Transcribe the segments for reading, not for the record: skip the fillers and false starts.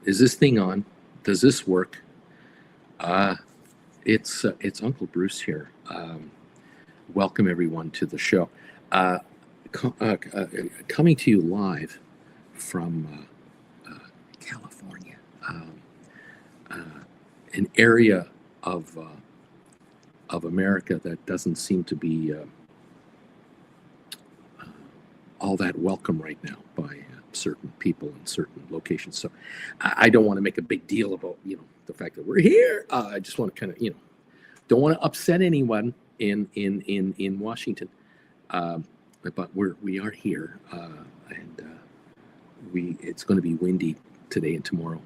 Is this thing on? Does this work? It's Uncle Bruce here. Welcome everyone to the show. Uh, Coming to you live from California, uh, an area of America that doesn't seem to be all that welcome right now by certain people in certain locations. So I don't want to make a big deal about the fact that we're here. I just want to kind of don't want to upset anyone in Washington. But we are here, and it's going to be windy today and tomorrow.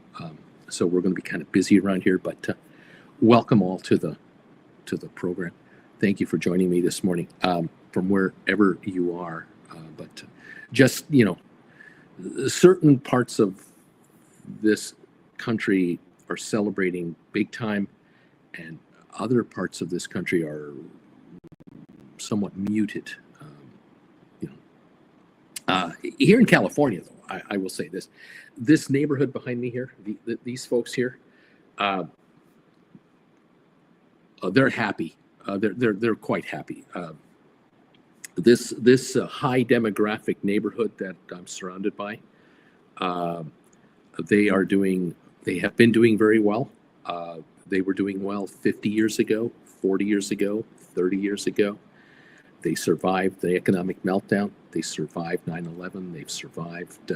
So we're going to be kind of busy around here. But welcome all to the program. Thank you for joining me this morning from wherever you are. But just certain parts of this country are celebrating big time, and other parts of this country are somewhat muted. Here in California, though, I will say this neighborhood behind me here, these folks here, they're happy. They're quite happy. This high demographic neighborhood that I'm surrounded by, they have been doing very well. They were doing well 50 years ago, 40 years ago, 30 years ago. They survived the economic meltdown. They survived 9/11. They've survived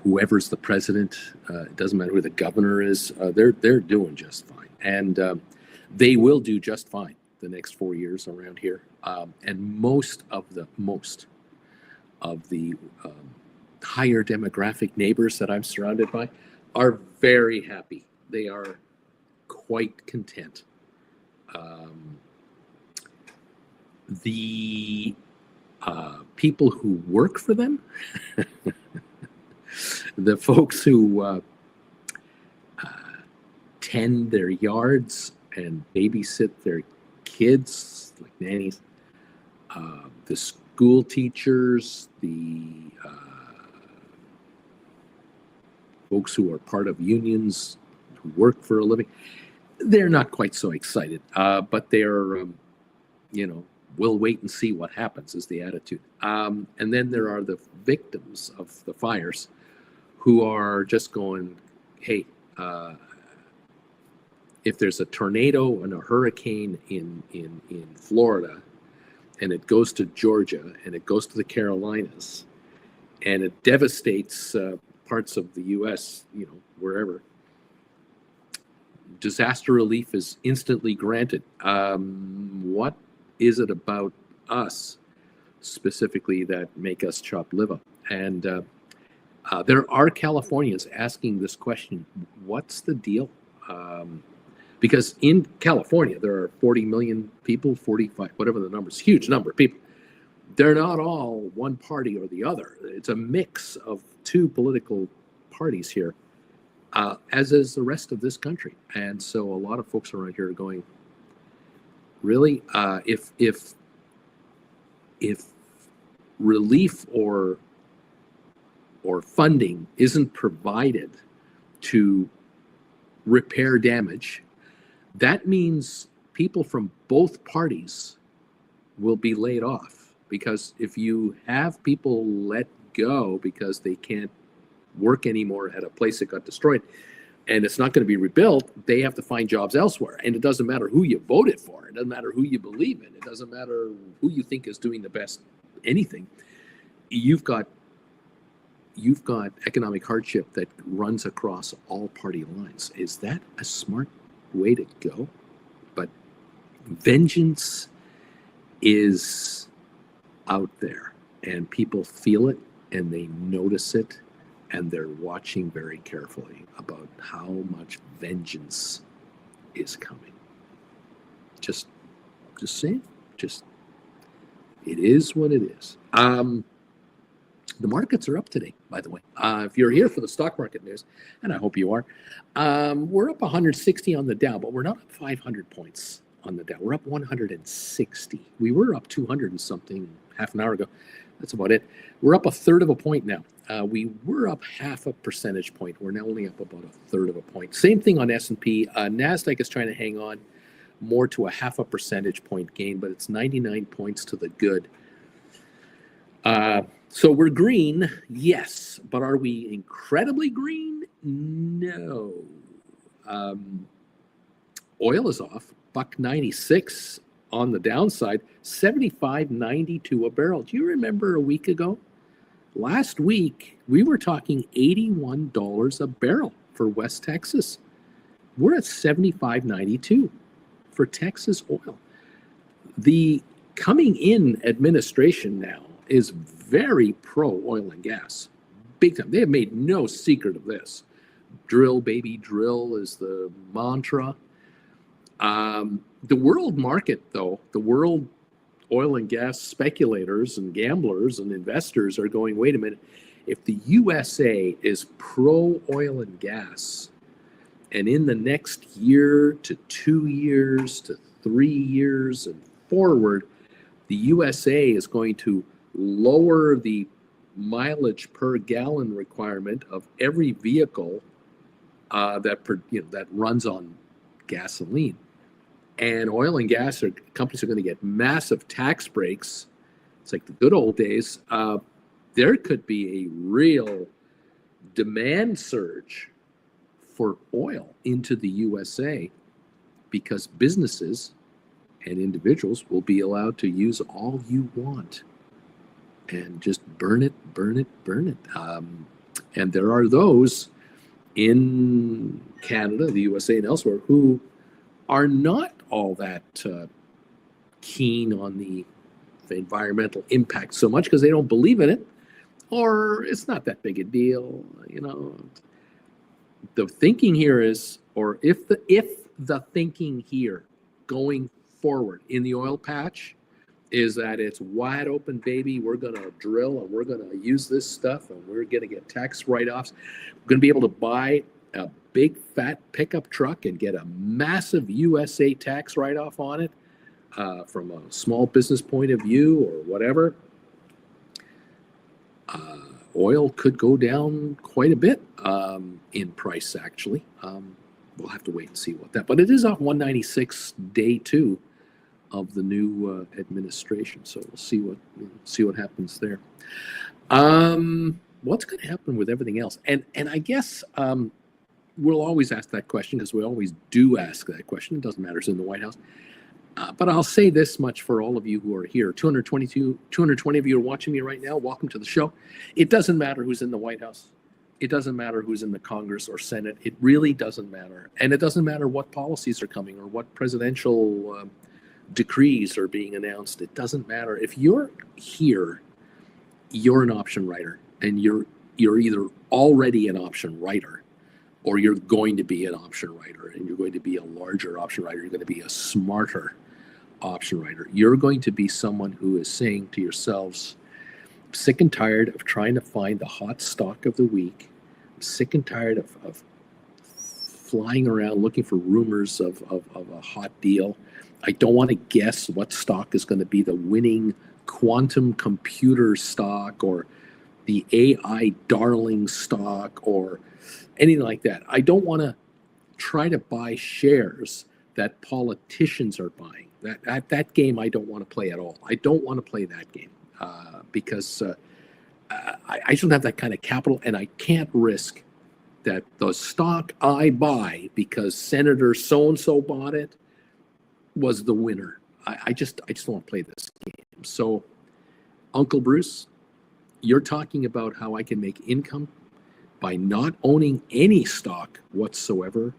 whoever's the president. It doesn't matter who the governor is. They're doing just fine, and they will do just fine the next 4 years around here. And most of the higher demographic neighbors that I'm surrounded by are very happy. They are quite content. The people who work for them, the folks who tend their yards and babysit their kids, like nannies, the school teachers, the folks who are part of unions, who work for a living, they're not quite so excited, but they're, we'll wait and see what happens is the attitude. And then there are the victims of the fires who are just going, hey, if there's a tornado and a hurricane in Florida, and it goes to Georgia, and it goes to the Carolinas, and it devastates parts of the U.S., wherever, disaster relief is instantly granted. What is it about us specifically that make us chop liver? And there are Californians asking this question: what's the deal? Because in California, there are 40 million people, 45, whatever the number is, huge number of people. They're not all one party or the other. It's a mix of two political parties here, as is the rest of this country. And so a lot of folks around here are going, really, if relief or funding isn't provided to repair damage, that means people from both parties will be laid off. Because if you have people let go because they can't work anymore at a place that got destroyed, and it's not going to be rebuilt, they have to find jobs elsewhere. And it doesn't matter who you voted for. It doesn't matter who you believe in. It doesn't matter who you think is doing the best anything. You've got economic hardship that runs across all party lines. Is that a smart way to go? But vengeance is out there, and people feel it, and they notice it, and they're watching very carefully about how much vengeance is coming. Just saying, it is what it is. The markets are up today, by the way. If you're here for the stock market news, and I hope you are, we're up 160 on the Dow, but we're not up 500 points on the Dow. We're up 160. We were up 200 and something half an hour ago. That's about it. We're up a third of a point now. We were up half a percentage point. We're now only up about a third of a point. Same thing on S&P. NASDAQ is trying to hang on more to a half a percentage point gain, but it's 99 points to the good. So we're green, yes, but are we incredibly green? No. Oil is off, $1.96 on the downside, $75.92 a barrel. Do you remember a week ago? Last week, we were talking $81 a barrel for West Texas. We're at $75.92 for Texas oil. The coming in administration now is very pro oil and gas, big time. They have made no secret of this. Drill, baby, drill is the mantra. The world market, though, the world oil and gas speculators and gamblers and investors are going, wait a minute, if the USA is pro oil and gas, and in the next year to 2 years to 3 years and forward, the USA is going to lower the mileage per gallon requirement of every vehicle that runs on gasoline. And oil and gas companies are going to get massive tax breaks. It's like the good old days. There could be a real demand surge for oil into the USA because businesses and individuals will be allowed to use all you want and just burn it. And there are those in Canada, the USA, and elsewhere who are not all that keen on the environmental impact so much because they don't believe in it, or it's not that big a deal. The thinking here is, or if the thinking here going forward in the oil patch is that it's wide open, baby, we're going to drill and we're going to use this stuff and we're going to get tax write-offs. We're going to be able to buy a big fat pickup truck and get a massive USA tax write-off on it from a small business point of view or whatever. Oil could go down quite a bit in price, actually. We'll have to wait and see what that, but it is off 196 day 2 of the new administration. So we'll see what happens there. What's going to happen with everything else? And I guess we'll always ask that question because we always do ask that question. It doesn't matter who's in the White House. But I'll say this much for all of you who are here. 220 of you are watching me right now. Welcome to the show. It doesn't matter who's in the White House. It doesn't matter who's in the Congress or Senate. It really doesn't matter. And it doesn't matter what policies are coming or what presidential decrees are being announced. It doesn't matter. If you're here, you're an option writer. And you're either already an option writer or you're going to be an option writer, and you're going to be a larger option writer. You're going to be a smarter option writer. You're going to be someone who is saying to yourselves, I'm sick and tired of trying to find the hot stock of the week. I'm sick and tired of flying around looking for rumors of a hot deal. I don't want to guess what stock is going to be the winning quantum computer stock or the AI darling stock or anything like that. I don't want to try to buy shares that politicians are buying. That game I don't want to play at all. I don't want to play that game because I don't have that kind of capital, and I can't risk that the stock I buy because Senator so-and-so bought it was the winner. I just don't want to play this game. So, Uncle Bruce, you're talking about how I can make income by not owning any stock whatsoever.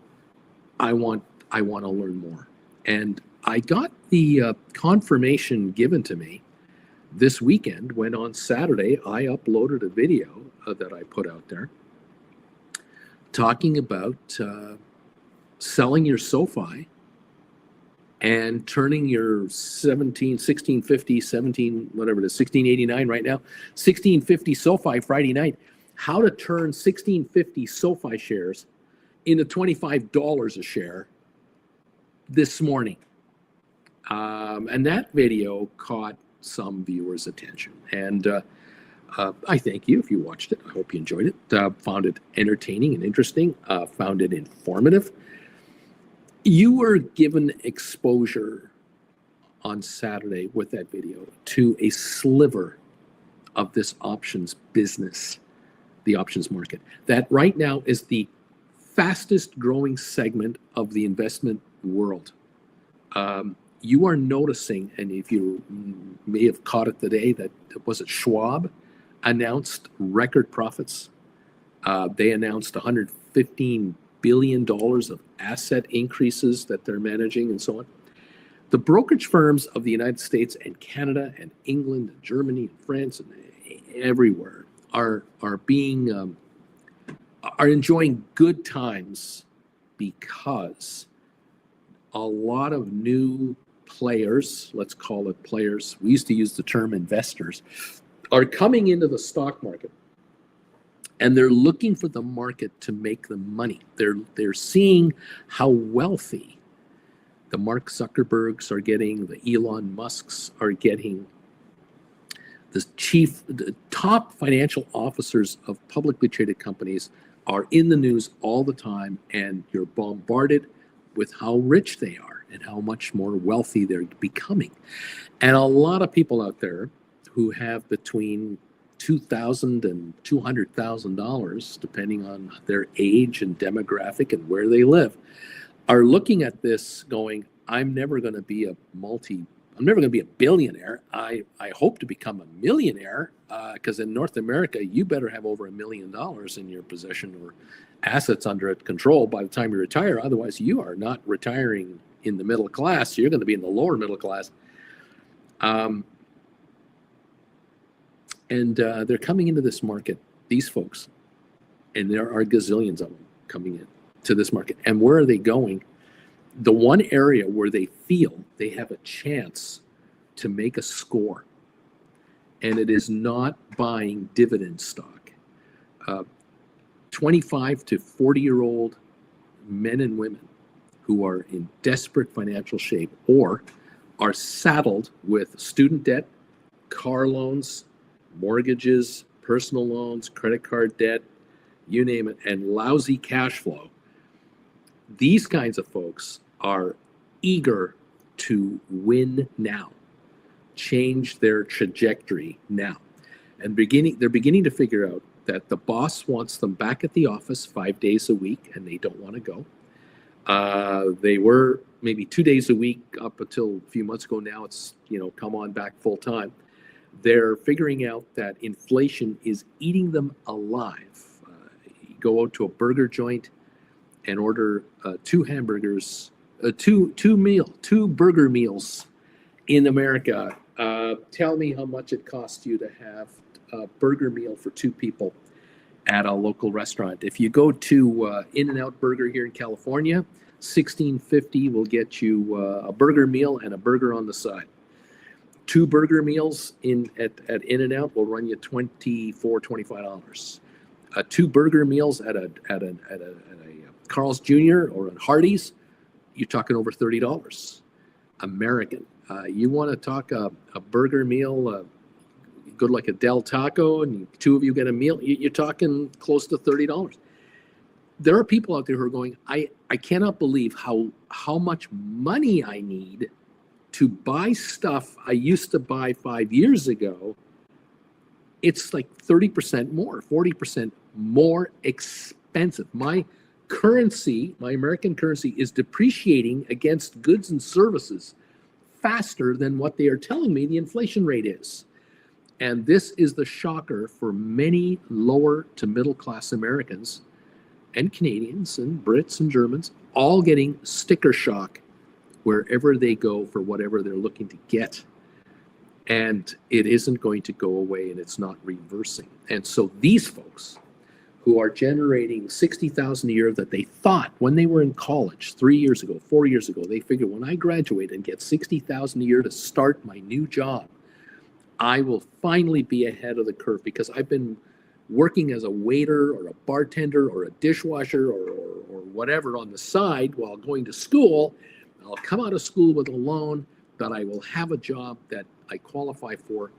I want to learn more. And I got the confirmation given to me this weekend when on Saturday I uploaded a video that I put out there talking about selling your SOFI and turning your 1650, 17, whatever it is, 1689 right now, 1650 SOFI Friday night, how to turn 1650 SOFI shares into $25 a share this morning. And that video caught some viewers' attention. And I thank you if you watched it. I hope you enjoyed it, found it entertaining and interesting, found it informative. You were given exposure on Saturday with that video to a sliver of this options business, the options market, that right now is the fastest growing segment of the investment world. You are noticing, and if you may have caught it today, that was it Schwab announced record profits. They announced $115 billion of asset increases that they're managing and so on. The brokerage firms of the United States and Canada and England and Germany and France and everywhere are enjoying good times because a lot of new players, let's call it players, we used to use the term investors, are coming into the stock market, and they're looking for the market to make them money. They're seeing how wealthy the Mark Zuckerbergs are getting, the Elon Musks are getting, the top financial officers of publicly traded companies are in the news all the time, and you're bombarded with how rich they are and how much more wealthy they're becoming. And a lot of people out there who have between $2,000 and $200,000, depending on their age and demographic and where they live, are looking at this going, I'm never going to be a billionaire. I hope to become a millionaire, because in North America, you better have over $1 million in your possession or assets under control by the time you retire. Otherwise, you are not retiring in the middle class. You're going to be in the lower middle class. And they're coming into this market, these folks, and there are gazillions of them coming in to this market. And where are they going? The one area where they feel they have a chance to make a score, and it is not buying dividend stock. 25 to 40-year-old men and women who are in desperate financial shape or are saddled with student debt, car loans, mortgages, personal loans, credit card debt, you name it, and lousy cash flow. These kinds of folks are eager to win now, change their trajectory now. And they're beginning to figure out that the boss wants them back at the office 5 days a week, and they don't want to go. They were maybe 2 days a week up until a few months ago. Now it's, come on back full time. They're figuring out that inflation is eating them alive. You go out to a burger joint and order two hamburgers, two burger meals in America. Tell me how much it costs you to have a burger meal for two people at a local restaurant. If you go to In-N-Out Burger here in California, $16.50 will get you a burger meal and a burger on the side. Two burger meals at In-N-Out will run you $24-25. Two burger meals at a Carl's Jr. or a Hardee's, you're talking over $30 American. You want to talk a burger meal, go to like a Del Taco, and two of you get a meal, you're talking close to $30. There are people out there who are going, I cannot believe how much money I need to buy stuff I used to buy 5 years ago. It's like 30% more, 40% more expensive. My currency, my American currency, is depreciating against goods and services faster than what they are telling me the inflation rate is. And this is the shocker for many lower to middle class Americans and Canadians and Brits and Germans, all getting sticker shock wherever they go for whatever they're looking to get. And it isn't going to go away, and it's not reversing. And so these folks who are generating $60,000 a year that they thought when they were in college 3 years ago, 4 years ago, they figured when I graduate and get $60,000 a year to start my new job, I will finally be ahead of the curve, because I've been working as a waiter or a bartender or a dishwasher or whatever on the side while going to school. I'll come out of school with a loan. that I will have a job that I qualify for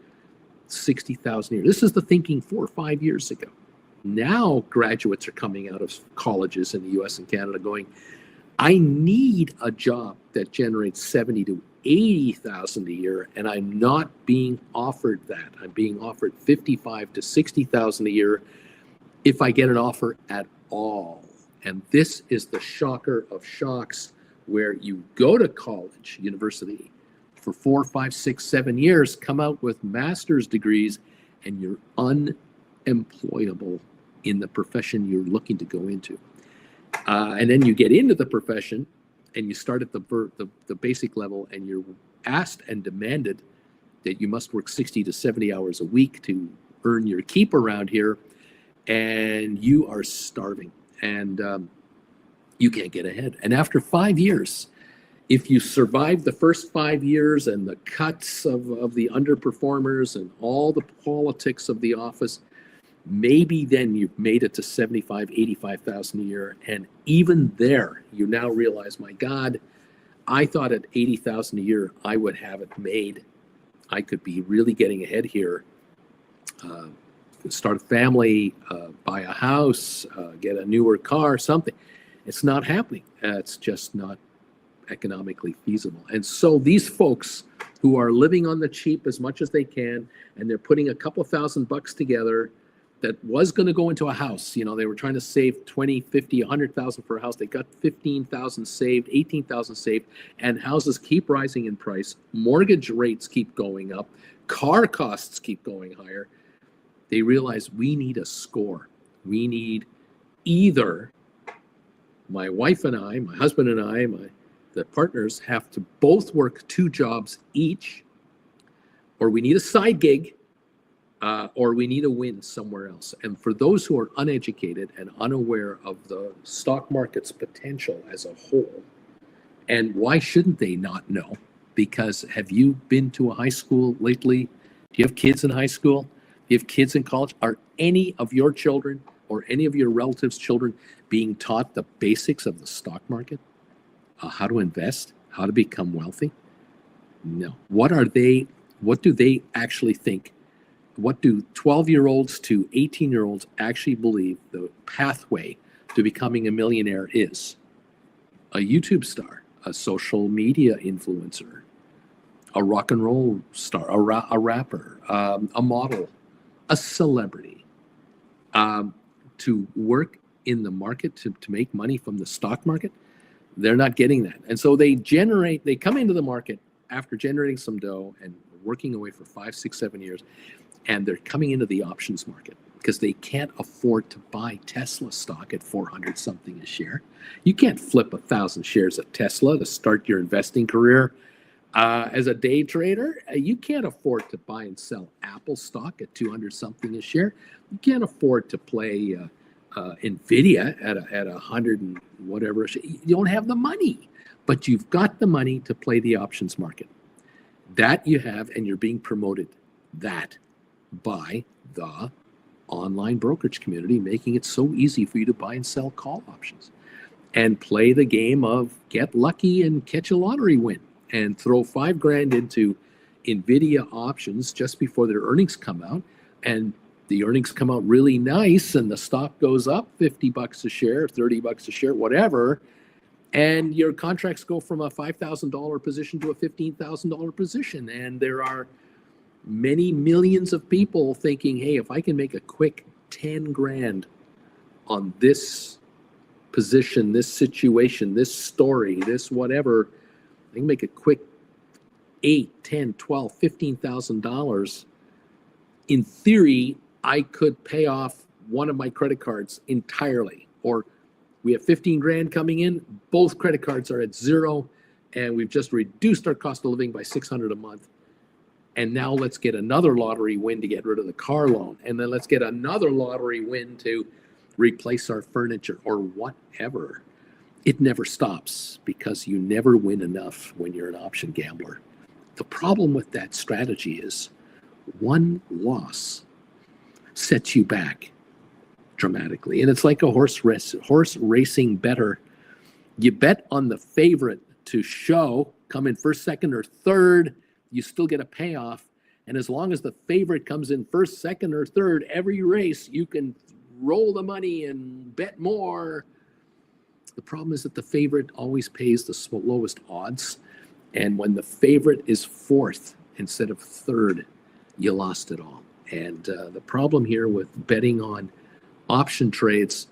60,000 a year. This is the thinking 4 or 5 years ago. Now graduates are coming out of colleges in the US and Canada going, I need a job that generates 70 to 80,000 a year, and I'm not being offered that. I'm being offered 55 to 60,000 a year if I get an offer at all. And this is the shocker of shocks, where you go to college, university, for 4, 5, 6, 7 years, come out with master's degrees, and you're unemployable in the profession you're looking to go into. And then you get into the profession and you start at the basic level, and you're asked and demanded that you must work 60 to 70 hours a week to earn your keep around here, and you are starving, and you can't get ahead. And after 5 years, if you survive the first 5 years and the cuts of the underperformers and all the politics of the office, maybe then you've made it to 75, 85,000 a year. And even there, you now realize, my God, I thought at 80,000 a year, I would have it made. I could be really getting ahead here, start a family, buy a house, get a newer car, something. It's not happening. It's just not economically feasible. And so these folks who are living on the cheap as much as they can, and they're putting a couple $1,000 together that was going to go into a house. You know, they were trying to save 20, 50, 100,000 for a house. They got 15,000 saved, 18,000 saved, and houses keep rising in price. Mortgage rates keep going up. Car costs keep going higher. They realize we need a score. We need either my wife and I, my husband and I, the partners have to both work 2 jobs each, or we need a side gig, or we need a win somewhere else. And for those who are uneducated and unaware of the stock market's potential as a whole, and why shouldn't they not know? Because have you been to a high school lately? Do you have kids in high school? Do you have kids in college? Are any of your children or any of your relatives' children being taught the basics of the stock market? How to invest, how to become wealthy? No. What do they actually think? What do 12-year-olds to 18-year-olds actually believe the pathway to becoming a millionaire is? A YouTube star, a social media influencer, a rock and roll star, a rapper, a model, a celebrity. To work in the market, to make money from the stock market, they're not getting that. And so they come into the market after generating some dough and working away for 5, 6, 7 years, and they're coming into the options market because they can't afford to buy Tesla stock at 400 something a share. You can't flip 1,000 shares of Tesla to start your investing career as a day trader. You can't afford to buy and sell Apple stock at 200 something a share. You can't afford to play Nvidia at 100 and whatever. You don't have the money, but you've got the money to play the options market. That you have, and you're being promoted that by the online brokerage community, making it so easy for you to buy and sell call options and play the game of get lucky and catch a lottery win and throw $5,000 into Nvidia options just before their earnings come out, and the earnings come out really nice and the stock goes up $50 a share, $30 a share, whatever, and your contracts go from a $5,000 position to a $15,000 position. And there are many millions of people thinking, hey, if I can make a quick 10 grand on this position, this situation, this story, this whatever, I can make a quick $8, $10, $12, $15,000. In theory, I could pay off one of my credit cards entirely. Or we have 15 grand coming in, both credit cards are at zero, and we've just reduced our cost of living by $600 a month. And now let's get another lottery win to get rid of the car loan. And then let's get another lottery win to replace our furniture or whatever. It never stops because you never win enough when you're an option gambler. The problem with that strategy is one loss sets you back dramatically. And it's like a horse racing bettor. You bet on the favorite to show come in first, second, or third, you still get a payoff. And as long as the favorite comes in first, second, or third, every race, you can roll the money and bet more. The problem is that the favorite always pays the lowest odds. And when the favorite is fourth instead of third, you lost it all. And the problem here with betting on option trades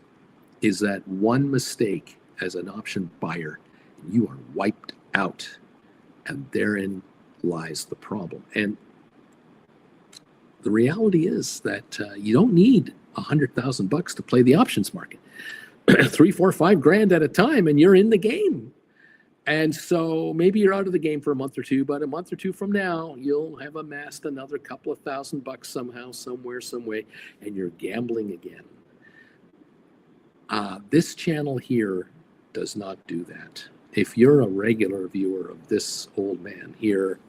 is that one mistake as an option buyer, you are wiped out. And therein lies the problem. And the reality is that you don't need $100,000 to play the options market. 3, 4, 5 grand at a time, and you're in the game. And so maybe you're out of the game for a month or two, but a month or two from now, you'll have amassed another couple of $1,000 somehow, somewhere, some way, and you're gambling again. This channel here does not do that. If you're a regular viewer of this old man here,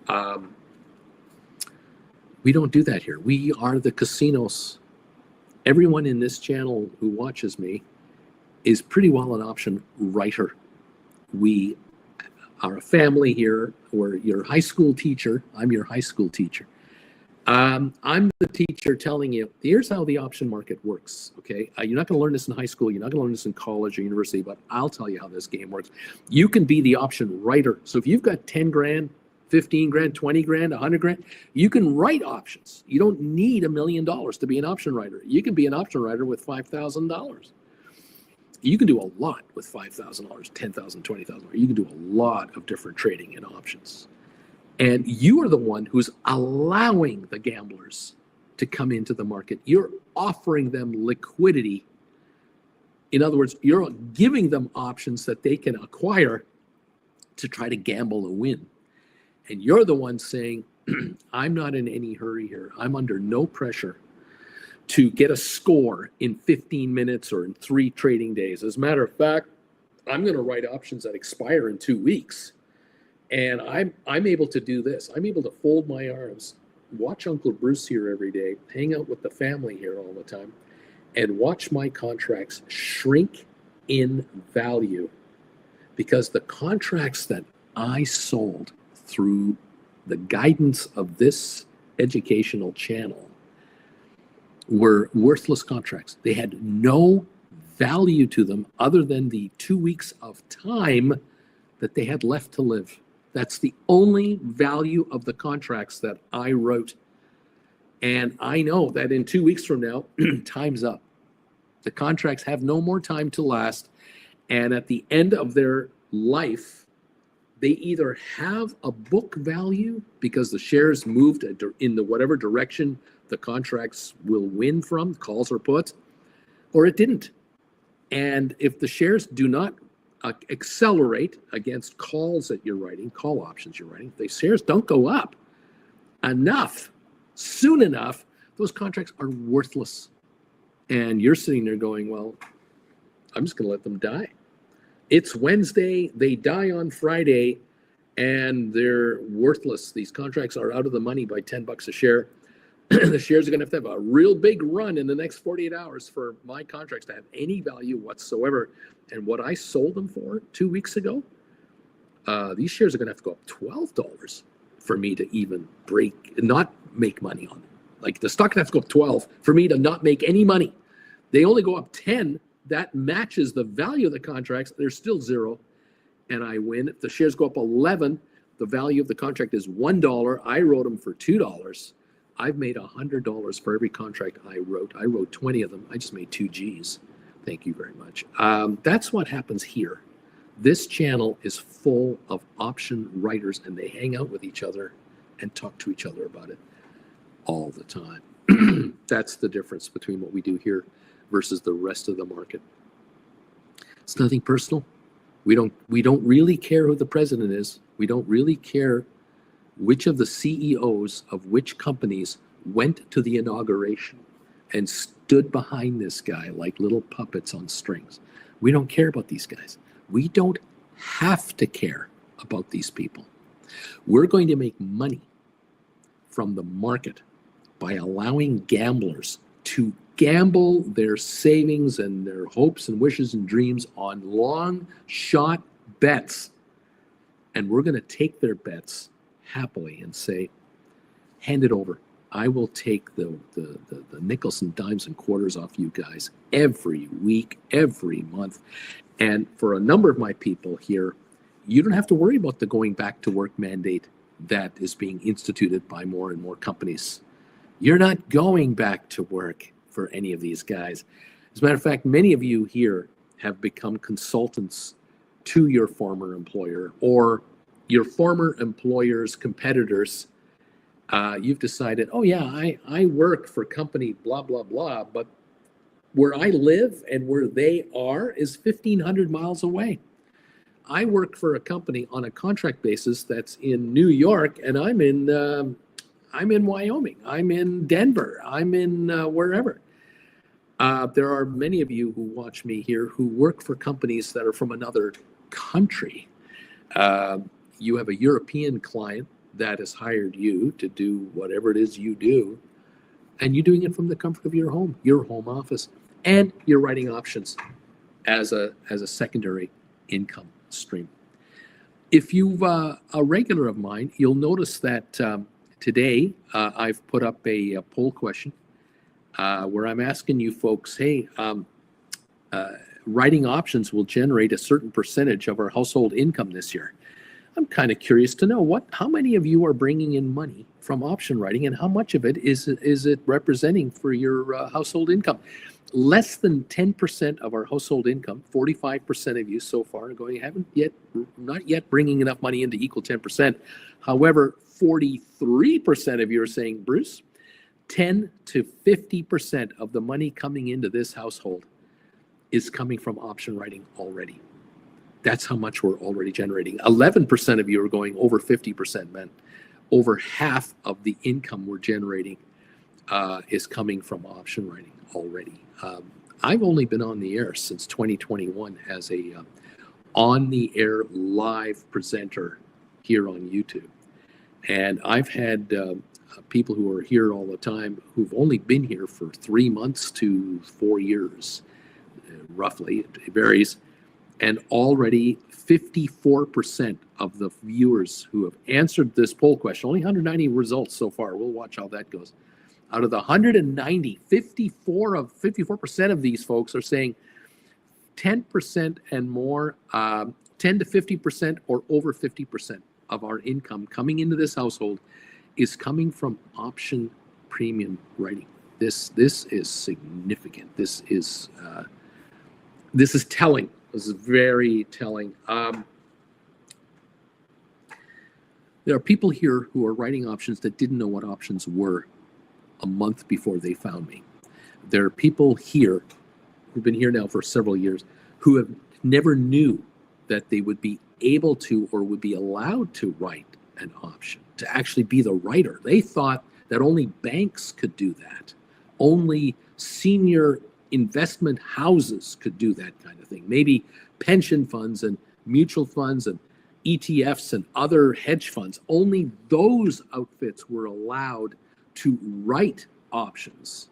we don't do that here. We are the casinos. Everyone in this channel who watches me is pretty well an option writer. We are a family here. We're your high school teacher. I'm your high school teacher. I'm the teacher telling you, here's how the option market works, okay? You're not going to learn this in high school. You're not going to learn this in college or university, but I'll tell you how this game works. You can be the option writer. So if you've got 10 grand, 15 grand, 20 grand, 100 grand, you can write options. You don't need $1 million to be an option writer. You can be an option writer with $5,000. You can do a lot with $5,000, $10,000, $20,000. You can do a lot of different trading in options. And you are the one who's allowing the gamblers to come into the market. You're offering them liquidity. In other words, you're giving them options that they can acquire to try to gamble and win. And you're the one saying, I'm not in any hurry here. I'm under no pressure to get a score in 15 minutes or in 3 trading days. As a matter of fact, I'm going to write options that expire in 2 weeks. And I'm able to do this. I'm able to fold my arms, watch Uncle Bruce here every day, hang out with the family here all the time, and watch my contracts shrink in value. Because the contracts that I sold through the guidance of this educational channel were worthless contracts. They had no value to them other than the 2 weeks of time that they had left to live. That's the only value of the contracts that I wrote. And I know that in 2 weeks from now, time's up. The contracts have no more time to last. And at the end of their life, they either have a book value because the shares moved in the whatever direction the contracts will win from, calls or puts, or it didn't. And if the shares do not accelerate against calls that you're writing, call options you're writing, the shares don't go up enough, soon enough, those contracts are worthless. And you're sitting there going, well, I'm just going to let them die. It's Wednesday, they die on Friday, and they're worthless. These contracts are out of the money by $10 a share. The shares are going to have a real big run in the next 48 hours for my contracts to have any value whatsoever. And what I sold them for 2 weeks ago, these shares are going to have to go up $12 for me to even not make money on them. Like the stock has to go up 12 for me to not make any money. They only go up 10. That matches the value of the contracts. They're still zero, and I win. If the shares go up 11, the value of the contract is $1. I wrote them for $2. I've made $100 for every contract I wrote. I wrote 20 of them. I just made 2 G's. Thank you very much. That's what happens here. This channel is full of option writers, and they hang out with each other and talk to each other about it all the time. That's the difference between what we do here versus the rest of the market. It's nothing personal. We don't really care who the president is. We don't really care which of the CEOs of which companies went to the inauguration and stood behind this guy like little puppets on strings. We don't care about these guys. We don't have to care about these people. We're going to make money from the market by allowing gamblers to gamble their savings and their hopes and wishes and dreams on long shot bets. And we're going to take their bets happily and say, hand it over. I will take the nickels and dimes and quarters off you guys every week, every month. And for a number of my people here, you don't have to worry about the going back to work mandate that is being instituted by more and more companies. You're not going back to work for any of these guys. As a matter of fact, many of you here have become consultants to your former employer or your former employer's competitors. You've decided, oh yeah, I work for company blah, blah, blah, but where I live and where they are is 1,500 miles away. I work for a company on a contract basis that's in New York, and I'm in Wyoming, I'm in Denver, I'm in wherever. There are many of you who watch me here who work for companies that are from another country. You have a European client that has hired you to do whatever it is you do, and you're doing it from the comfort of your home office, and you're writing options as a secondary income stream. If you've a regular of mine, you'll notice that today I've put up a poll question where I'm asking you folks, hey, writing options will generate a certain percentage of our household income this year. I'm kind of curious to know how many of you are bringing in money from option writing, and how much of it is it representing for your household income? Less than 10% of our household income, 45% of you so far are going, not yet bringing enough money in to equal 10%. However, 43% of you are saying, Bruce, 10 to 50% of the money coming into this household is coming from option writing already. That's how much we're already generating. 11% of you are going over 50%, man. Over half of the income we're generating is coming from option writing already. I've only been on the air since 2021 as a on-the-air live presenter here on YouTube. And I've had people who are here all the time who've only been here for 3 months to 4 years, roughly. It varies. And already 54% of the viewers who have answered this poll question, only 190 results so far. We'll watch how that goes. Out of the 190, 54% of these folks are saying 10% and more, 10 to 50% or over 50% of our income coming into this household is coming from option premium writing. This is significant. This is telling. This is very telling. There are people here who are writing options that didn't know what options were a month before they found me. There are people here who've been here now for several years who have never knew that they would be able to or would be allowed to write an option, to actually be the writer. They thought that only banks could do that. Only senior investment houses could do that kind of thing. Maybe pension funds and mutual funds and ETFs and other hedge funds. Only those outfits were allowed to write options,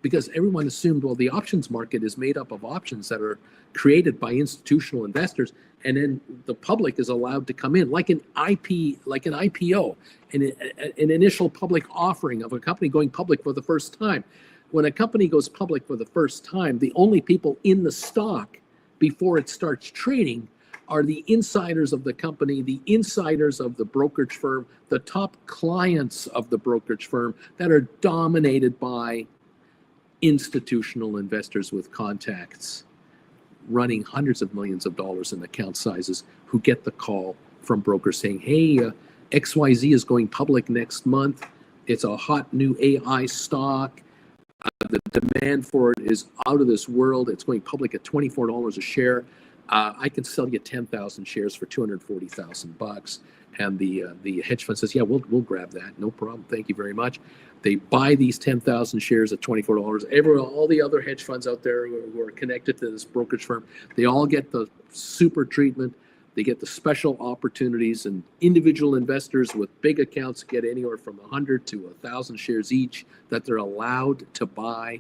because everyone assumed, well, the options market is made up of options that are created by institutional investors, and then the public is allowed to come in like an IPO, an initial public offering of a company going public for the first time. When a company goes public for the first time, the only people in the stock before it starts trading are the insiders of the company, the insiders of the brokerage firm, the top clients of the brokerage firm that are dominated by institutional investors with contacts running hundreds of millions of dollars in account sizes, who get the call from brokers saying, hey, XYZ is going public next month. It's a hot new AI stock. The demand for it is out of this world. It's going public at $24 a share. I can sell you 10,000 shares for $240,000. And the hedge fund says, yeah, we'll grab that. No problem. Thank you very much. They buy these 10,000 shares at $24. All the other hedge funds out there who are connected to this brokerage firm, they all get the super treatment. They get the special opportunities, and individual investors with big accounts get anywhere from 100 to 1,000 shares each that they're allowed to buy.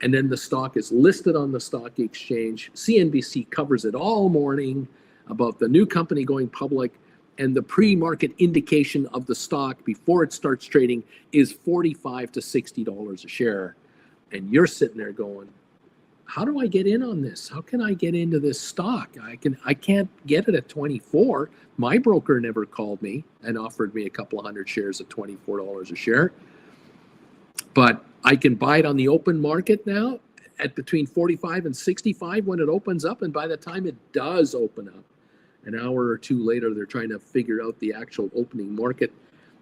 And then the stock is listed on the stock exchange. CNBC covers it all morning. about the new company going public, and the pre-market indication of the stock before it starts trading is $45 to $60 a share. And you're sitting there going, how do I get in on this? How can I get into this stock? I can't get it at 24. My broker never called me and offered me a couple of hundred shares at $24 a share. But I can buy it on the open market now at between 45 and 65 when it opens up. And by the time it does open up, an hour or two later, they're trying to figure out the actual opening market.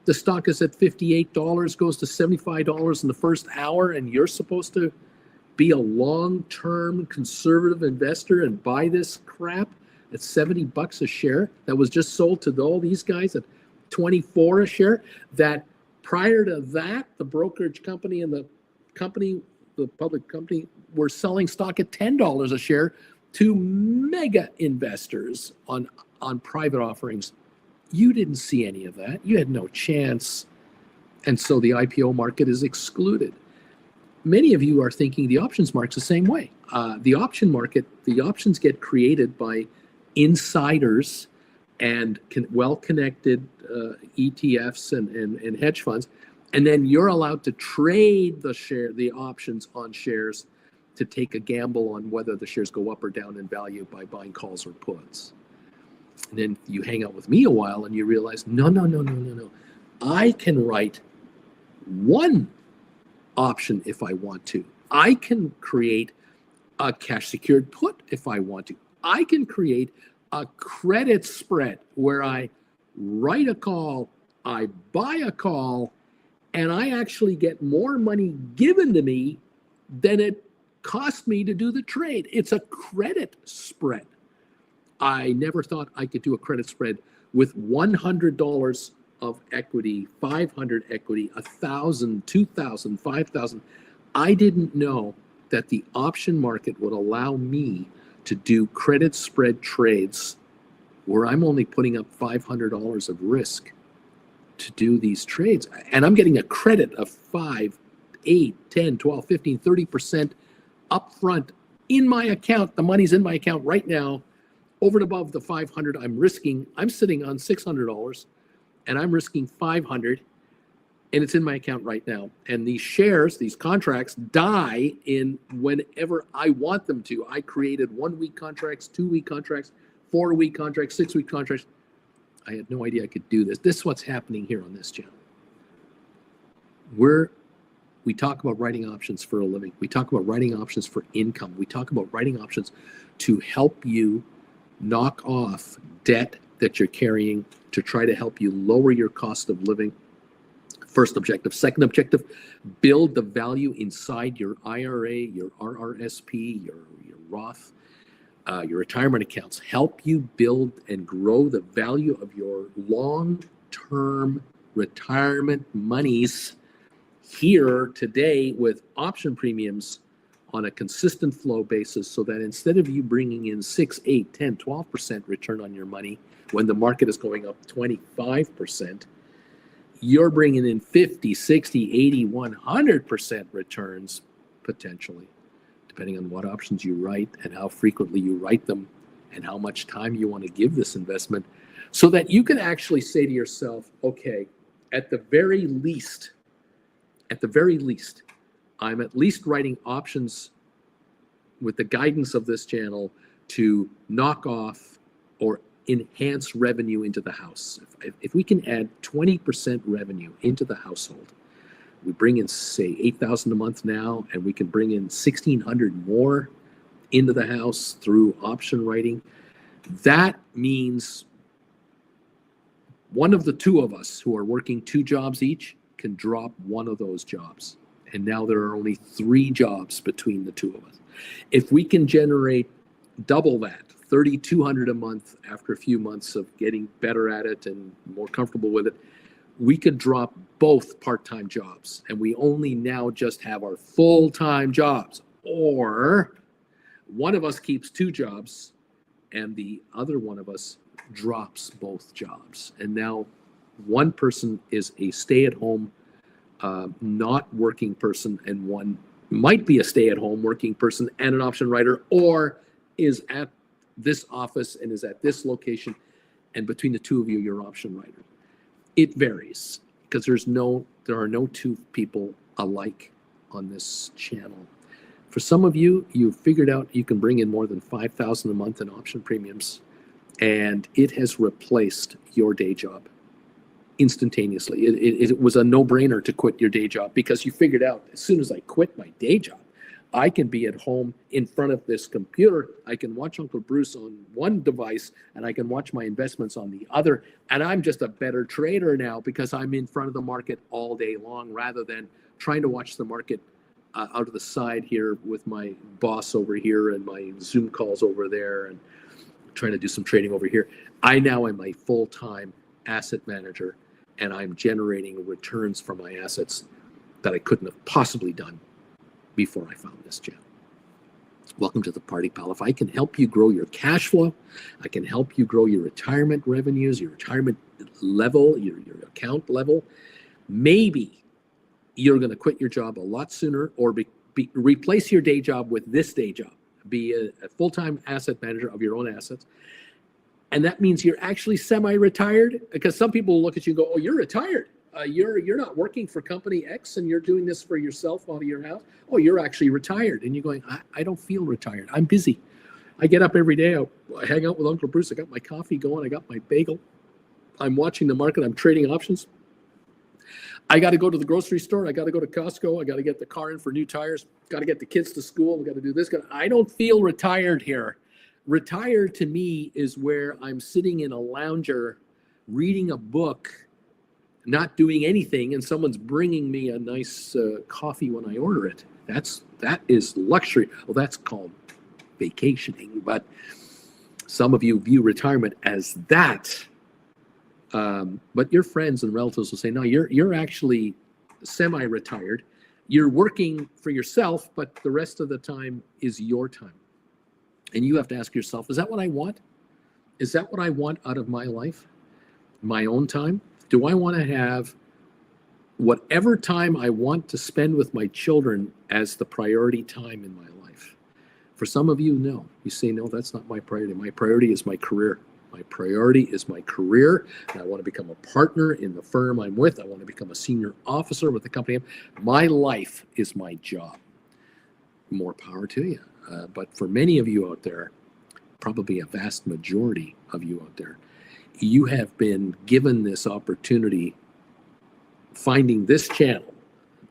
The stock is at $58, goes to $75 in the first hour, and you're supposed to be a long-term conservative investor and buy this crap at $70 a share that was just sold to all these guys at 24 a share. That prior to that, the brokerage company and the public company were selling stock at $10 a share to mega investors on private offerings. You didn't see any of that. You had no chance. And so the IPO market is excluded. Many of you are thinking the options market's the same way. The option market, the options get created by insiders and well-connected ETFs and hedge funds. And then you're allowed to trade the options on shares to take a gamble on whether the shares go up or down in value by buying calls or puts. And then you hang out with me a while and you realize, no. I can write one option if I want to. I can create a cash secured put if I want to. I can create a credit spread where I write a call, I buy a call, and I actually get more money given to me than it cost me to do the trade. It's a credit spread. I never thought I could do a credit spread with $100 of equity, 500 equity, 1,000, 2,000, 5,000. I didn't know that the option market would allow me to do credit spread trades where I'm only putting up $500 of risk to do these trades. And I'm getting a credit of 5, 8, 10, 12, 15, 30% upfront in my account. The money's in my account right now. Over and above the 500 I'm risking, I'm sitting on $600 and I'm risking 500 and it's in my account right now. And these shares, these contracts die in whenever I want them to. I created 1 week contracts, 2 week contracts, 4 week contracts, 6 week contracts. I had no idea I could do this. This is what's happening here on this channel. We talk about writing options for a living. We talk about writing options for income. We talk about writing options to help you knock off debt that you're carrying to try to help you lower your cost of living. First objective. Second objective, build the value inside your IRA, your RRSP, your Roth, your retirement accounts. Help you build and grow the value of your long-term retirement monies here today with option premiums on a consistent flow basis, so that instead of you bringing in 6, 8, 10, 12% return on your money when the market is going up 25%, you're bringing in 50, 60, 80, 100% returns potentially, depending on what options you write and how frequently you write them and how much time you want to give this investment, so that you can actually say to yourself, okay, at the very least, I'm at least writing options with the guidance of this channel to knock off or enhance revenue into the house. If we can add 20% revenue into the household, we bring in, say, $8,000 a month now, and we can bring in $1,600 more into the house through option writing. That means one of the two of us who are working 2 jobs each can drop one of those jobs. And now there are only 3 jobs between the two of us. If we can generate double that, $3,200 a month after a few months of getting better at it and more comfortable with it, we could drop both part-time jobs. And we only now just have our full-time jobs. Or one of us keeps 2 jobs and the other one of us drops both jobs. And now one person is a stay-at-home not working person, and one might be a stay-at-home working person and an option writer, or is at this office and is at this location, and between the two of you, you're option writer. It varies because there are no two people alike on this channel. For some of you, you've figured out you can bring in more than $5,000 a month in option premiums, and it has replaced your day job instantaneously. It was a no-brainer to quit your day job because you figured out as soon as I quit my day job, I can be at home in front of this computer. I can watch Uncle Bruce on one device and I can watch my investments on the other. And I'm just a better trader now because I'm in front of the market all day long rather than trying to watch the market out of the side here with my boss over here and my Zoom calls over there and trying to do some trading over here. I now am a full-time asset manager and I'm generating returns from my assets that I couldn't have possibly done before I found this channel. Welcome to the party, pal. If I can help you grow your cash flow, I can help you grow your retirement revenues, your retirement level, your account level, maybe you're going to quit your job a lot sooner or replace your day job with this day job. Be a full-time asset manager of your own assets. And that means you're actually semi-retired, because some people look at you and go, oh, you're retired. You're not working for company X and you're doing this for yourself out of your house. Oh, you're actually retired. And you're going, I don't feel retired. I'm busy. I get up every day. I hang out with Uncle Bruce. I got my coffee going. I got my bagel. I'm watching the market. I'm trading options. I got to go to the grocery store. I got to go to Costco. I got to get the car in for new tires. Got to get the kids to school. We got to do this. I don't feel retired here. Retired to me is where I'm sitting in a lounger, reading a book, not doing anything, and someone's bringing me a nice coffee when I order it. That is luxury. Well, that's called vacationing. But some of you view retirement as that. But your friends and relatives will say, no, you're actually semi-retired. You're working for yourself, but the rest of the time is your time. And you have to ask yourself, is that what I want? Is that what I want out of my life? My own time? Do I want to have whatever time I want to spend with my children as the priority time in my life? For some of you, no. You say, no, that's not my priority. My priority is my career. My priority is my career. And I want to become a partner in the firm I'm with. I want to become a senior officer with the company. My life is my job. More power to you. But for many of you out there, probably a vast majority of you out there, you have been given this opportunity, finding this channel,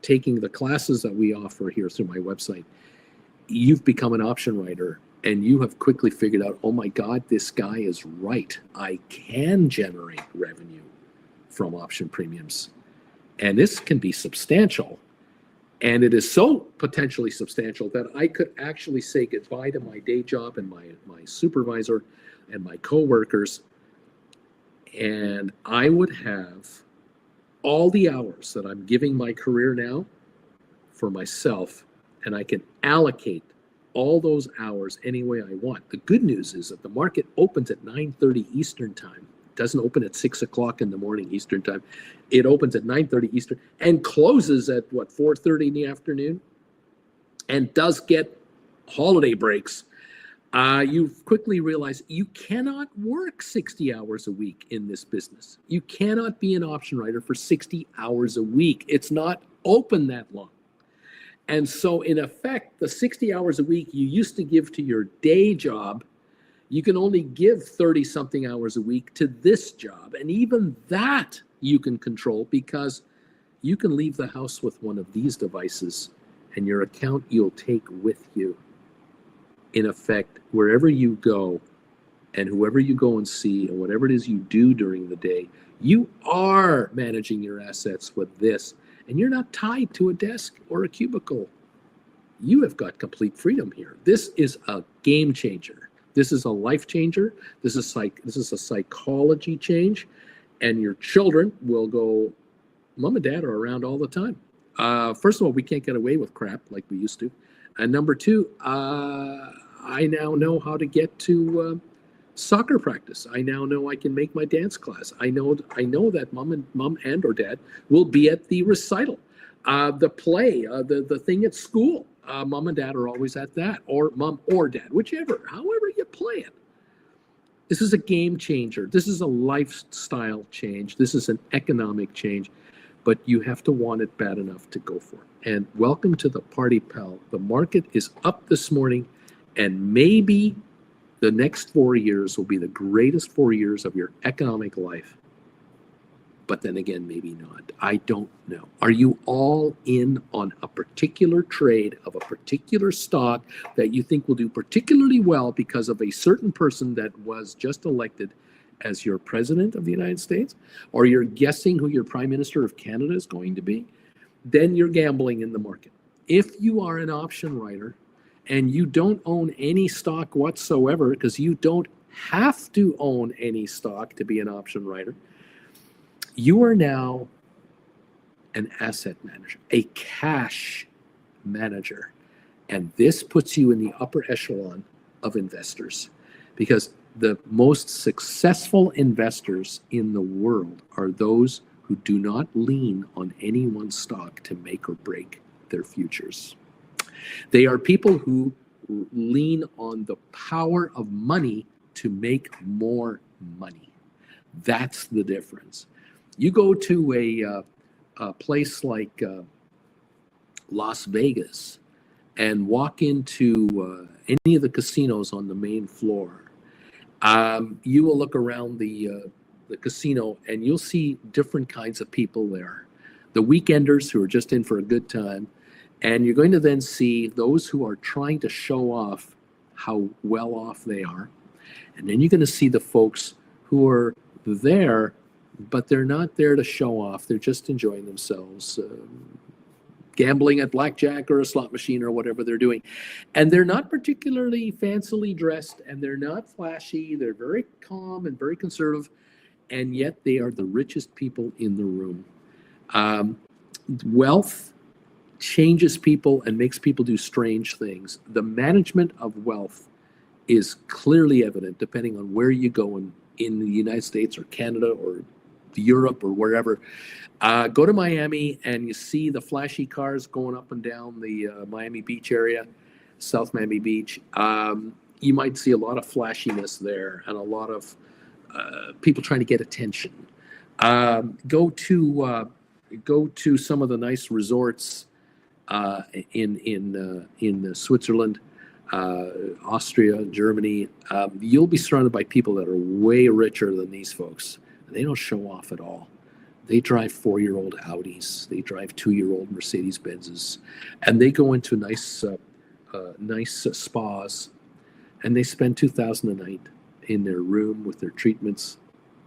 taking the classes that we offer here through my website. You've become an option writer and you have quickly figured out, oh my God, this guy is right. I can generate revenue from option premiums. And this can be substantial. And it is so potentially substantial that I could actually say goodbye to my day job and my supervisor and my coworkers. And I would have all the hours that I'm giving my career now for myself, and I can allocate all those hours any way I want. The good news is that the market opens at 9:30 Eastern time. It doesn't open at 6 o'clock in the morning Eastern time. It opens at 9:30 Eastern and closes at 4:30 in the afternoon, and does get holiday breaks. You quickly realize you cannot work 60 hours a week in this business. You cannot be an option writer for 60 hours a week. It's not open that long. And so in effect, the 60 hours a week you used to give to your day job, you can only give 30-something hours a week to this job. And even that you can control, because you can leave the house with one of these devices and your account you'll take with you. In effect, wherever you go and whoever you go and see and whatever it is you do during the day, you are managing your assets with this. And you're not tied to a desk or a cubicle. You have got complete freedom here. This is a game changer. This is a life changer. This is a psychology change. And your children will go, Mom and Dad are around all the time. First of all, we can't get away with crap like we used to. And number two, I now know how to get to soccer practice. I now know I can make my dance class. I know that mom and or dad will be at the recital, the play, the thing at school. Mom and dad are always at that, or mom or dad, however you play it. This is a game changer. This is a lifestyle change. This is an economic change, but you have to want it bad enough to go for it. And welcome to the party, pal. The market is up this morning, and maybe the next 4 years will be the greatest 4 years of your economic life. But then again, maybe not. I don't know. Are you all in on a particular trade of a particular stock that you think will do particularly well because of a certain person that was just elected as your president of the United States? Or you're guessing who your prime minister of Canada is going to be? Then you're gambling in the market. If you are an option writer and you don't own any stock whatsoever, because you don't have to own any stock to be an option writer, you are now an asset manager, a cash manager. And this puts you in the upper echelon of investors, because the most successful investors in the world are those who do not lean on any one stock to make or break their futures. They are people who lean on the power of money to make more money. That's the difference. You go to a place like Las Vegas and walk into any of the casinos on the main floor. You will look around the casino and you'll see different kinds of people there. The weekenders who are just in for a good time. And you're going to then see those who are trying to show off how well off they are. And then you're going to see the folks who are there, but they're not there to show off. They're just enjoying themselves, gambling at blackjack or a slot machine or whatever they're doing. And they're not particularly fancily dressed, and they're not flashy. They're very calm and very conservative, and yet they are the richest people in the room. Wealth changes people and makes people do strange things. The management of wealth is clearly evident depending on where you go in the United States or Canada or Europe or wherever. Go to Miami and you see the flashy cars going up and down the Miami Beach area, South Miami Beach. You might see a lot of flashiness there and a lot of people trying to get attention. Go to some of the nice resorts in Switzerland, Austria, Germany. You'll be surrounded by people that are way richer than these folks. They don't show off at all. They drive 4-year-old Audis. They drive 2-year-old Mercedes Benzes, and they go into nice spas, and they spend $2,000 a night in their room with their treatments,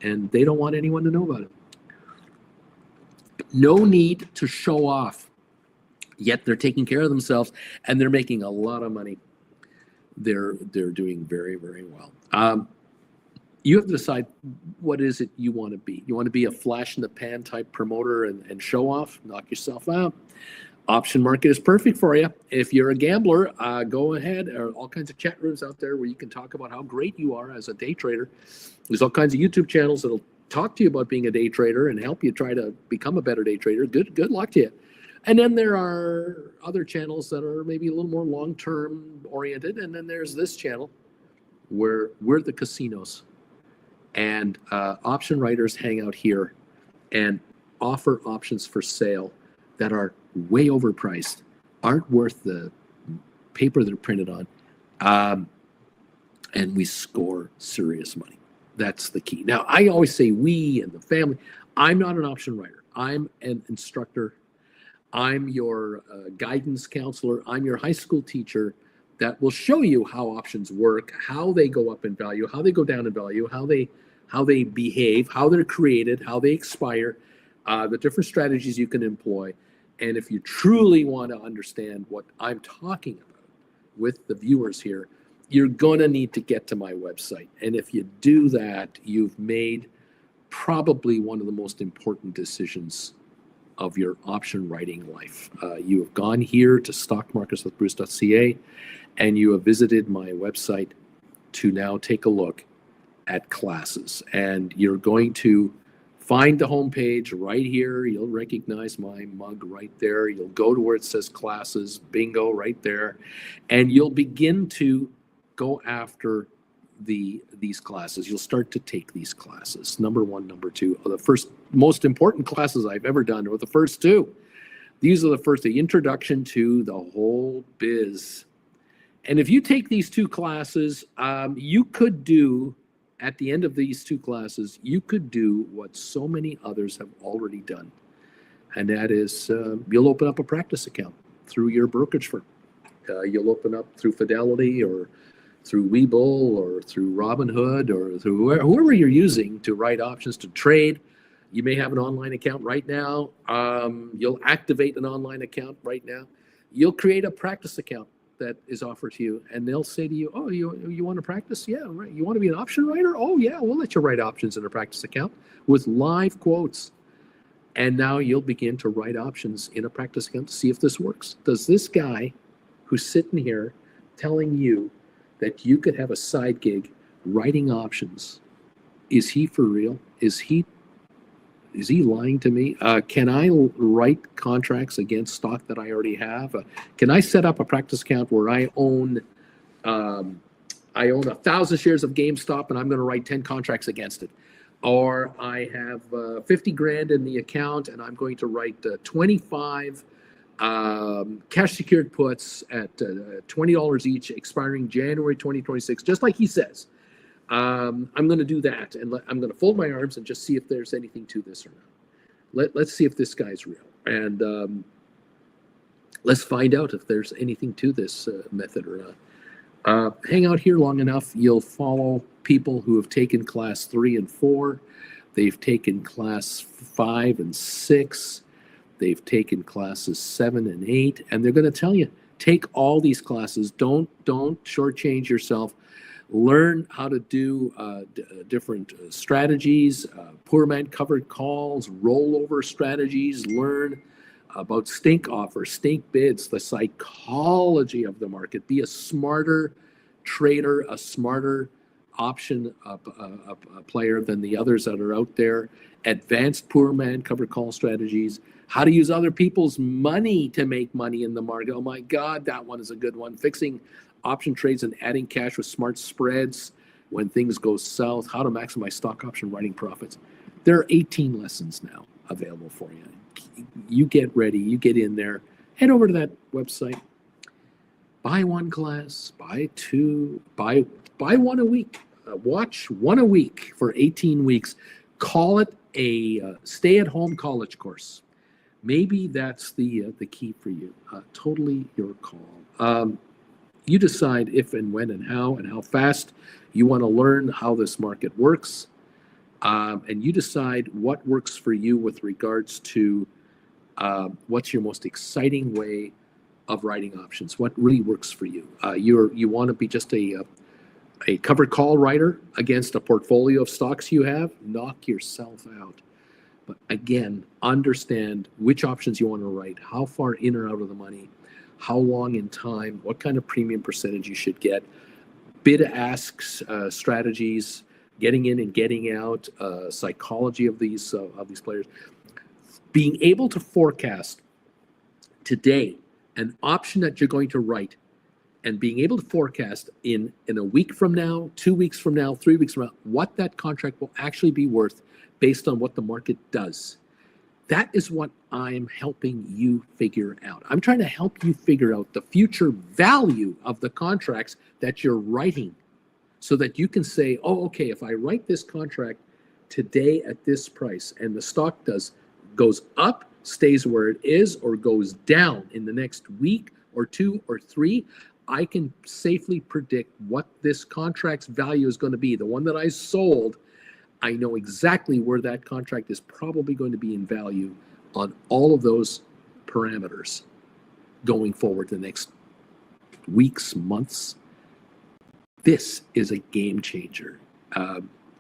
and they don't want anyone to know about it. No need to show off. Yet they're taking care of themselves, and they're making a lot of money. They're doing very, very well. You have to decide what is it you want to be. You want to be a flash in the pan type promoter and show off, knock yourself out. Option market is perfect for you. If you're a gambler, go ahead. There are all kinds of chat rooms out there where you can talk about how great you are as a day trader. There's all kinds of YouTube channels that'll talk to you about being a day trader and help you try to become a better day trader. Good luck to you. And then there are other channels that are maybe a little more long-term oriented. And then there's this channel where we're the casinos. And option writers hang out here and offer options for sale that are way overpriced, aren't worth the paper they're printed on. And we score serious money. That's the key. Now, I always say we and the family. I'm not an option writer. I'm an instructor. I'm your guidance counselor. I'm your high school teacher that will show you how options work, how they go up in value, how they go down in value, how they behave, how they're created, how they expire, the different strategies you can employ. And if you truly want to understand what I'm talking about with the viewers here, you're going to need to get to my website. And if you do that, you've made probably one of the most important decisions of your option writing life. You have gone here to stockmarketswithbruce.ca and you have visited my website to now take a look at classes. And you're going to find the homepage right here. You'll recognize my mug right there. You'll go to where it says classes, bingo, right there. And you'll begin to go after these classes. You'll start to take these classes. Number one, number two, are the first most important classes I've ever done, or the first two. These are the introduction to the whole biz. And if you take these two classes, you could do, at the end of these two classes, you could do what so many others have already done. And that is, you'll open up a practice account through your brokerage firm. You'll open up through Fidelity or through Webull or through Robinhood or through whoever you're using to write options, to trade. You may have an online account right now. You'll activate an online account right now. You'll create a practice account that is offered to you, and they'll say to you, oh, you want to practice? Yeah, right. You want to be an option writer? Oh, yeah, we'll let you write options in a practice account with live quotes. And now you'll begin to write options in a practice account to see if this works. Does this guy who's sitting here telling you that you could have a side gig writing options, is he for real? Is he lying to me? Can I write contracts against stock that I already have? Can I set up a practice account where I own 1,000 shares of GameStop and I'm going to write 10 contracts against it? Or I have 50 grand in the account and I'm going to write 25 cash secured puts at $20 each, expiring January 2026, just like he says. I'm going to do that, and I'm going to fold my arms and just see if there's anything to this or not. Let's see if this guy's real, and let's find out if there's anything to this method or not. Hang out here long enough, you'll follow people who have taken class 3 and 4. They've taken class 5 and 6. They've taken classes 7 and 8, and they're going to tell you, take all these classes. Don't shortchange yourself. Learn how to do different strategies, poor man covered calls, rollover strategies. Learn about stink offers, stink bids, the psychology of the market. Be a smarter trader, a smarter option player than the others that are out there. Advanced poor man covered call strategies. How to use other people's money to make money in the market. Oh my God, that one is a good one. Fixing option trades and adding cash with smart spreads when things go south. How to maximize stock option writing profits. There are 18 lessons now available for you. You get ready, you get in there, head over to that website, buy one class, buy two, buy one a week, watch one a week for 18 weeks. Call it a stay-at-home college course. Maybe that's the key for you. Totally your call. You decide if and when and how fast you want to learn how this market works. And you decide what works for you with regards to what's your most exciting way of writing options, what really works for you. You want to be just a covered call writer against a portfolio of stocks you have, knock yourself out. But again, understand which options you want to write, how far in or out of the money, how long in time, what kind of premium percentage you should get, bid-ask strategies, getting in and getting out, psychology of these players. Being able to forecast today an option that you're going to write, and being able to forecast in a week from now, 2 weeks from now, 3 weeks from now, what that contract will actually be worth based on what the market does. That is what I'm helping you figure out. I'm trying to help you figure out the future value of the contracts that you're writing so that you can say, oh, okay, if I write this contract today at this price and the stock goes up, stays where it is, or goes down in the next week or 2 or 3, I can safely predict what this contract's value is going to be. The one that I sold, I know exactly where that contract is probably going to be in value on all of those parameters going forward the next weeks, months. This is a game changer.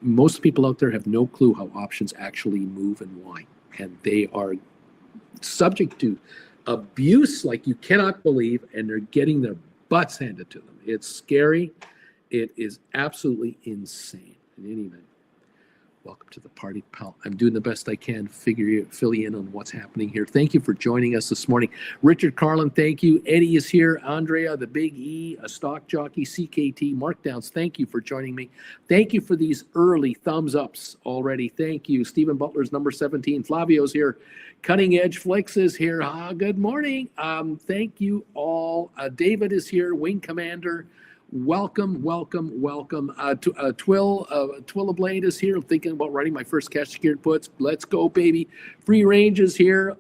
Most people out there have no clue how options actually move and why. And they are subject to abuse like you cannot believe, and they're getting their butts handed to them. It's scary. It is absolutely insane in any event. Welcome to the party, pal. I'm doing the best I can to fill you in on what's happening here. Thank you for joining us this morning. Richard Carlin, thank you. Eddie is here. Andrea, the Big E, a stock jockey, CKT, Markdowns, thank you for joining me. Thank you for these early thumbs ups already. Thank you. Stephen Butler's number 17. Flavio's here. Cutting Edge Flex is here. Good morning. Thank you all. David is here. Wing Commander. Welcome. Twillablade is here. I'm thinking about writing my first cash secured puts. Let's go, baby. Free Range is here.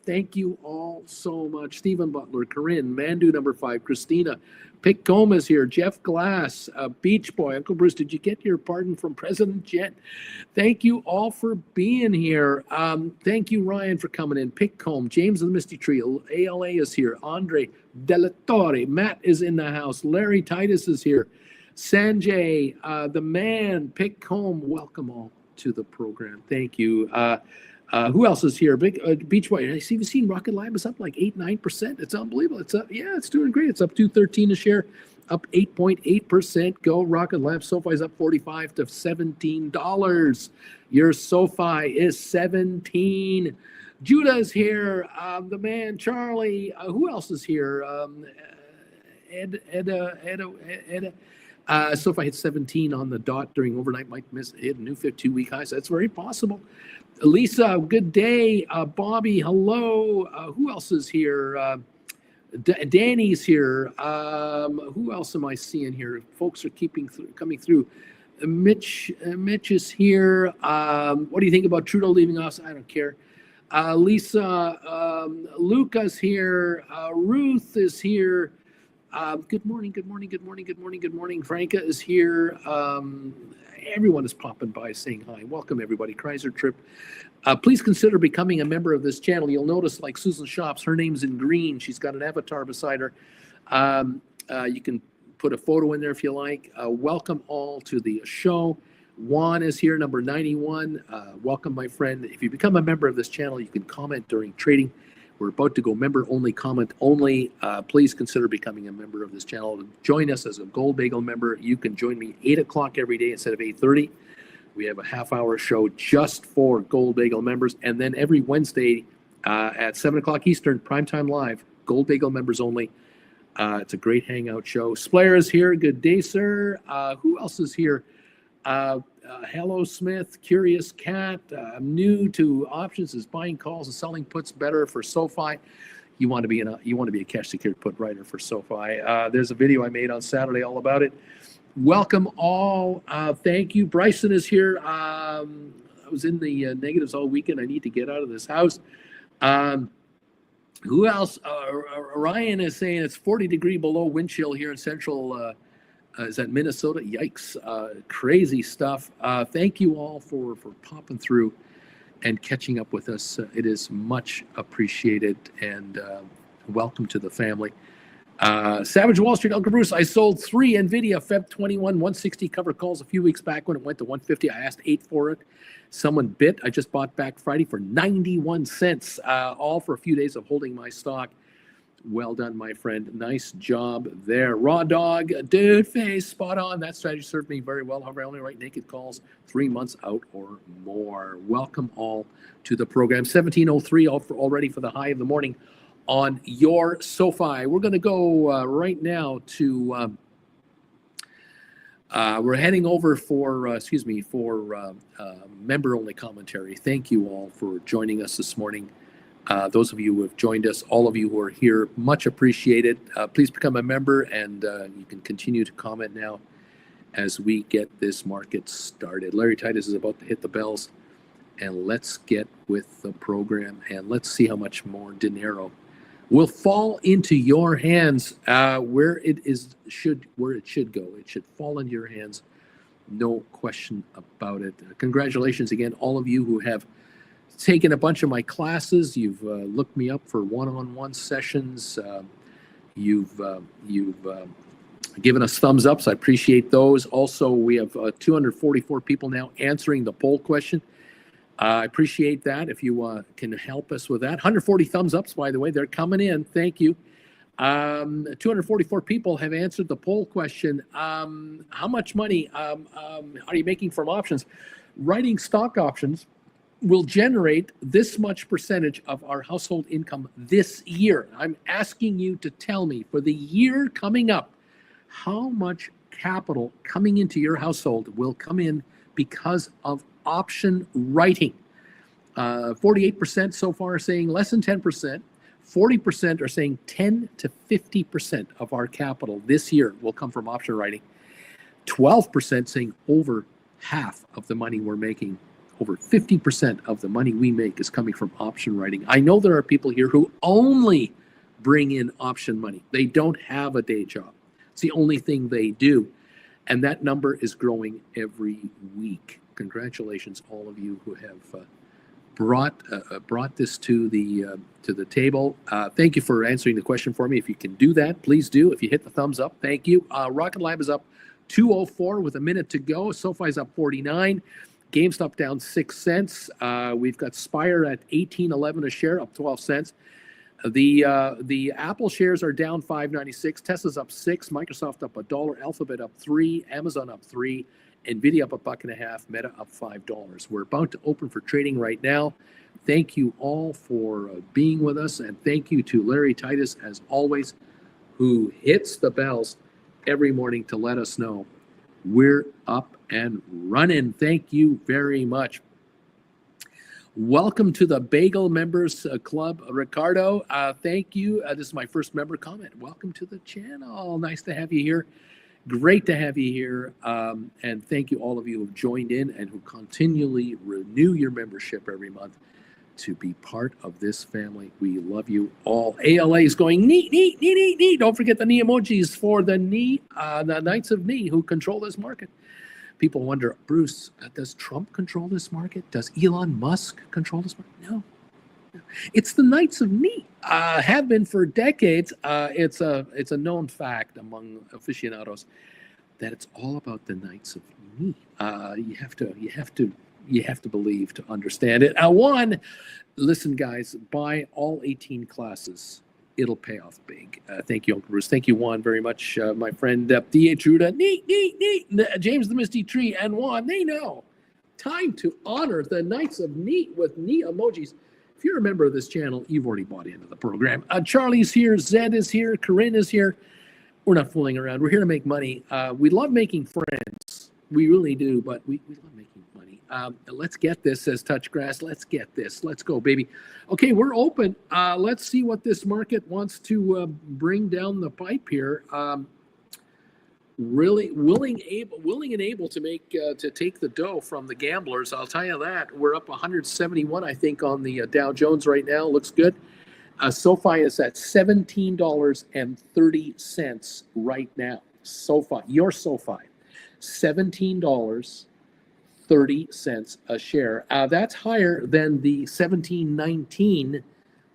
Thank you all so much. Stephen Butler, Corinne, Mandu number 5, Christina, Pick Comas here, Jeff Glass, Beach Boy, Uncle Bruce. Did you get your pardon from President Jet? Thank you all for being here. Thank you, Ryan, for coming in. Pick Comb, James of the Misty Tree, ALA is here. Andre Delatore, Matt is in the house. Larry Titus is here. Sanjay, the man, Pick Comb. Welcome all to the program. Thank you. Who else is here? Big Beach Boy. Have you seen Rocket Lab is up like 8-9%? It's unbelievable. It's up. Yeah, it's doing great. It's up 213 a share, up 8.8%. Go Rocket Lab. SoFi's up $45 to $17. Your SoFi is 17. Judah's here. The man Charlie. Who else is here? SoFi hit 17 on the dot during overnight. Might hit a new 52-week high. So that's very possible. Lisa, good day. Bobby, hello. Who else is here? Danny's here. Who else am I seeing here? Folks are coming through. Mitch is here. What do you think about Trudeau leaving us? I don't care. Lisa, Luca's here. Ruth is here. Good morning. Franca is here. Everyone is popping by saying hi. Welcome, everybody. Chrysler Trip. Please consider becoming a member of this channel. You'll notice, like Susan Shops, her name's in green. She's got an avatar beside her. You can put a photo in there if you like. Welcome all to the show. Juan is here, number 91. Welcome, my friend. If you become a member of this channel, you can comment during trading. We're about to go member only, comment only. Please consider becoming a member of this channel. Join us as a Gold Bagel member. You can join me 8 o'clock every day instead of 8:30. We have a half-hour show just for Gold Bagel members. And then every Wednesday at 7 o'clock Eastern, Primetime Live, Gold Bagel members only. It's a great hangout show. Splayer is here. Good day, sir. Who else is here? Hello Smith, Curious Cat. I'm new to options. Is buying calls and selling puts better for SoFi? You want to be a cash secured put writer for SoFi. There's a video I made on Saturday all about it. Welcome all. Thank you. Bryson is here. I was in the negatives all weekend. I need to get out of this house. Who else? Ryan is saying it's 40 degree below wind chill here in central. Is that Minnesota? Yikes. Crazy stuff. Thank you all for popping through and catching up with us. It is much appreciated, and welcome to the family. Savage Wall Street, Uncle Bruce, I sold 3 NVIDIA Feb 21 160 cover calls a few weeks back when it went to 150. I asked 8 for it. Someone bit. I just bought back Friday for 91 cents, all for a few days of holding my stock. Well done, my friend. Nice job there. Raw Dog, dude face, spot on. That strategy served me very well. However, I only write naked calls 3 months out or more. Welcome all to the program. 1703 already for the high of the morning on your SoFi. We're going to go right now to, we're heading over for member-only commentary. Thank you all for joining us this morning. Those of you who have joined us, all of you who are here, much appreciated. Please become a member, and you can continue to comment now as we get this market started. Larry Titus is about to hit the bells, and let's get with the program, and let's see how much more dinero will fall into your hands where it should go. It should fall into your hands, no question about it. Congratulations again, all of you who have taken a bunch of my classes. You've looked me up for one-on-one sessions. You've given us thumbs ups. I appreciate those. Also, we have 244 people now answering the poll question. I appreciate that. If you can help us with that. 140 thumbs ups, by the way. They're coming in. Thank you. 244 people have answered the poll question. How much money are you making from options? writing stock options will generate this much percentage of our household income this year. I'm asking you to tell me for the year coming up, how much capital coming into your household will come in because of option writing. 48% so far are saying less than 10%. 40% are saying 10 to 50% of our capital this year will come from option writing. 12% saying over half of the money we're making, over 50% of the money we make is coming from option writing. I know there are people here who only bring in option money. They don't have a day job. It's the only thing they do. And that number is growing every week. Congratulations, all of you who have brought this to the table. Thank you for answering the question for me. If you can do that, please do. If you hit the thumbs up, thank you. Rocket Lab is up 204 with a minute to go. SoFi's up 49. GameStop down 6 cents. We've got Spire at $18.11 a share, up 12 cents. The Apple shares are down 5.96. Tesla's up 6. Microsoft up $1. Alphabet up 3. Amazon up 3. Nvidia up $1.50. Meta up $5. We're about to open for trading right now. Thank you all for being with us, and thank you to Larry Titus, as always, who hits the bells every morning to let us know we're up and running. Thank you very much. Welcome to the Bagel Members Club, Ricardo. Thank you. This is my first member comment. Welcome to the channel. Nice to have you here. Great to have you here. And thank you all of you who have joined in and who continually renew your membership every month to be part of this family. We love you all. ALA is going neat, neat, neat, neat, neat. Don't forget the knee emojis for the Knights of Knee who control this market. People wonder, Bruce, does Trump control this market? Does Elon Musk control this market? No. It's the Knights of Knee. Have been for decades. It's a known fact among aficionados that it's all about the Knights of Knee. You have to believe to understand it. Listen, guys, buy all 18 classes. It'll pay off big. Thank you, Uncle Bruce. Thank you, Juan, very much. My friend D.H. Ruda, neat. James the Misty Tree, and Juan, they know. Time to honor the Knights of Neat with knee emojis. If you're a member of this channel, you've already bought into the program. Charlie's here. Zed is here. Corinne is here. We're not fooling around. We're here to make money. We love making friends. We really do, but we love making money. Let's get this, says Touchgrass. Let's get this. Let's go, baby. Okay, we're open. Let's see what this market wants to bring down the pipe here. Really willing and able to make to take the dough from the gamblers. I'll tell you that. We're up 171, I think, on the Dow Jones right now. Looks good. SoFi is at $17.30 right now. SoFi, your SoFi, $17.30 a share. That's higher than the $17.19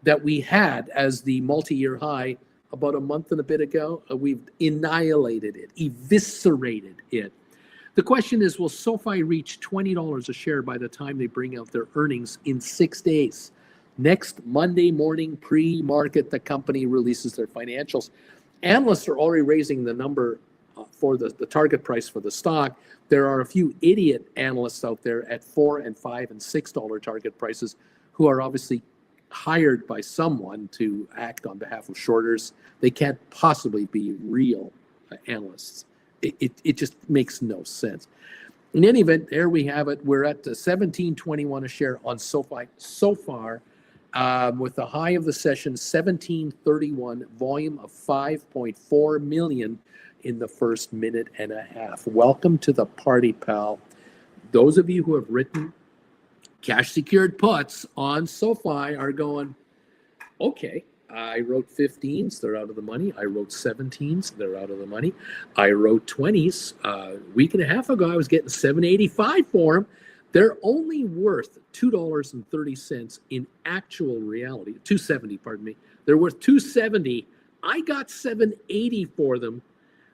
that we had as the multi-year high about a month and a bit ago. We've annihilated it, eviscerated it. The question is, will SoFi reach $20 a share by the time they bring out their earnings in 6 days? Next Monday morning, pre-market, the company releases their financials. Analysts are already raising the number for the target price for the stock. There are a few idiot analysts out there at $4 and $5 and $6 target prices who are obviously hired by someone to act on behalf of shorters. They can't possibly be real analysts. It just makes no sense. In any event, there we have it. We're at $17.21 a share on SoFi so far, with the high of the session $17.31, volume of 5.4 million in the first minute and a half. Welcome to the party, pal. Those of you who have written cash secured puts on SoFi are going, okay, I wrote 15s, they're out of the money. I wrote 17s, they're out of the money. I wrote 20s. A week and a half ago, I was getting $7.85 for them. They're only worth $2.30 in actual reality. $2.70, pardon me. They're worth $2.70. I got $7.80 for them.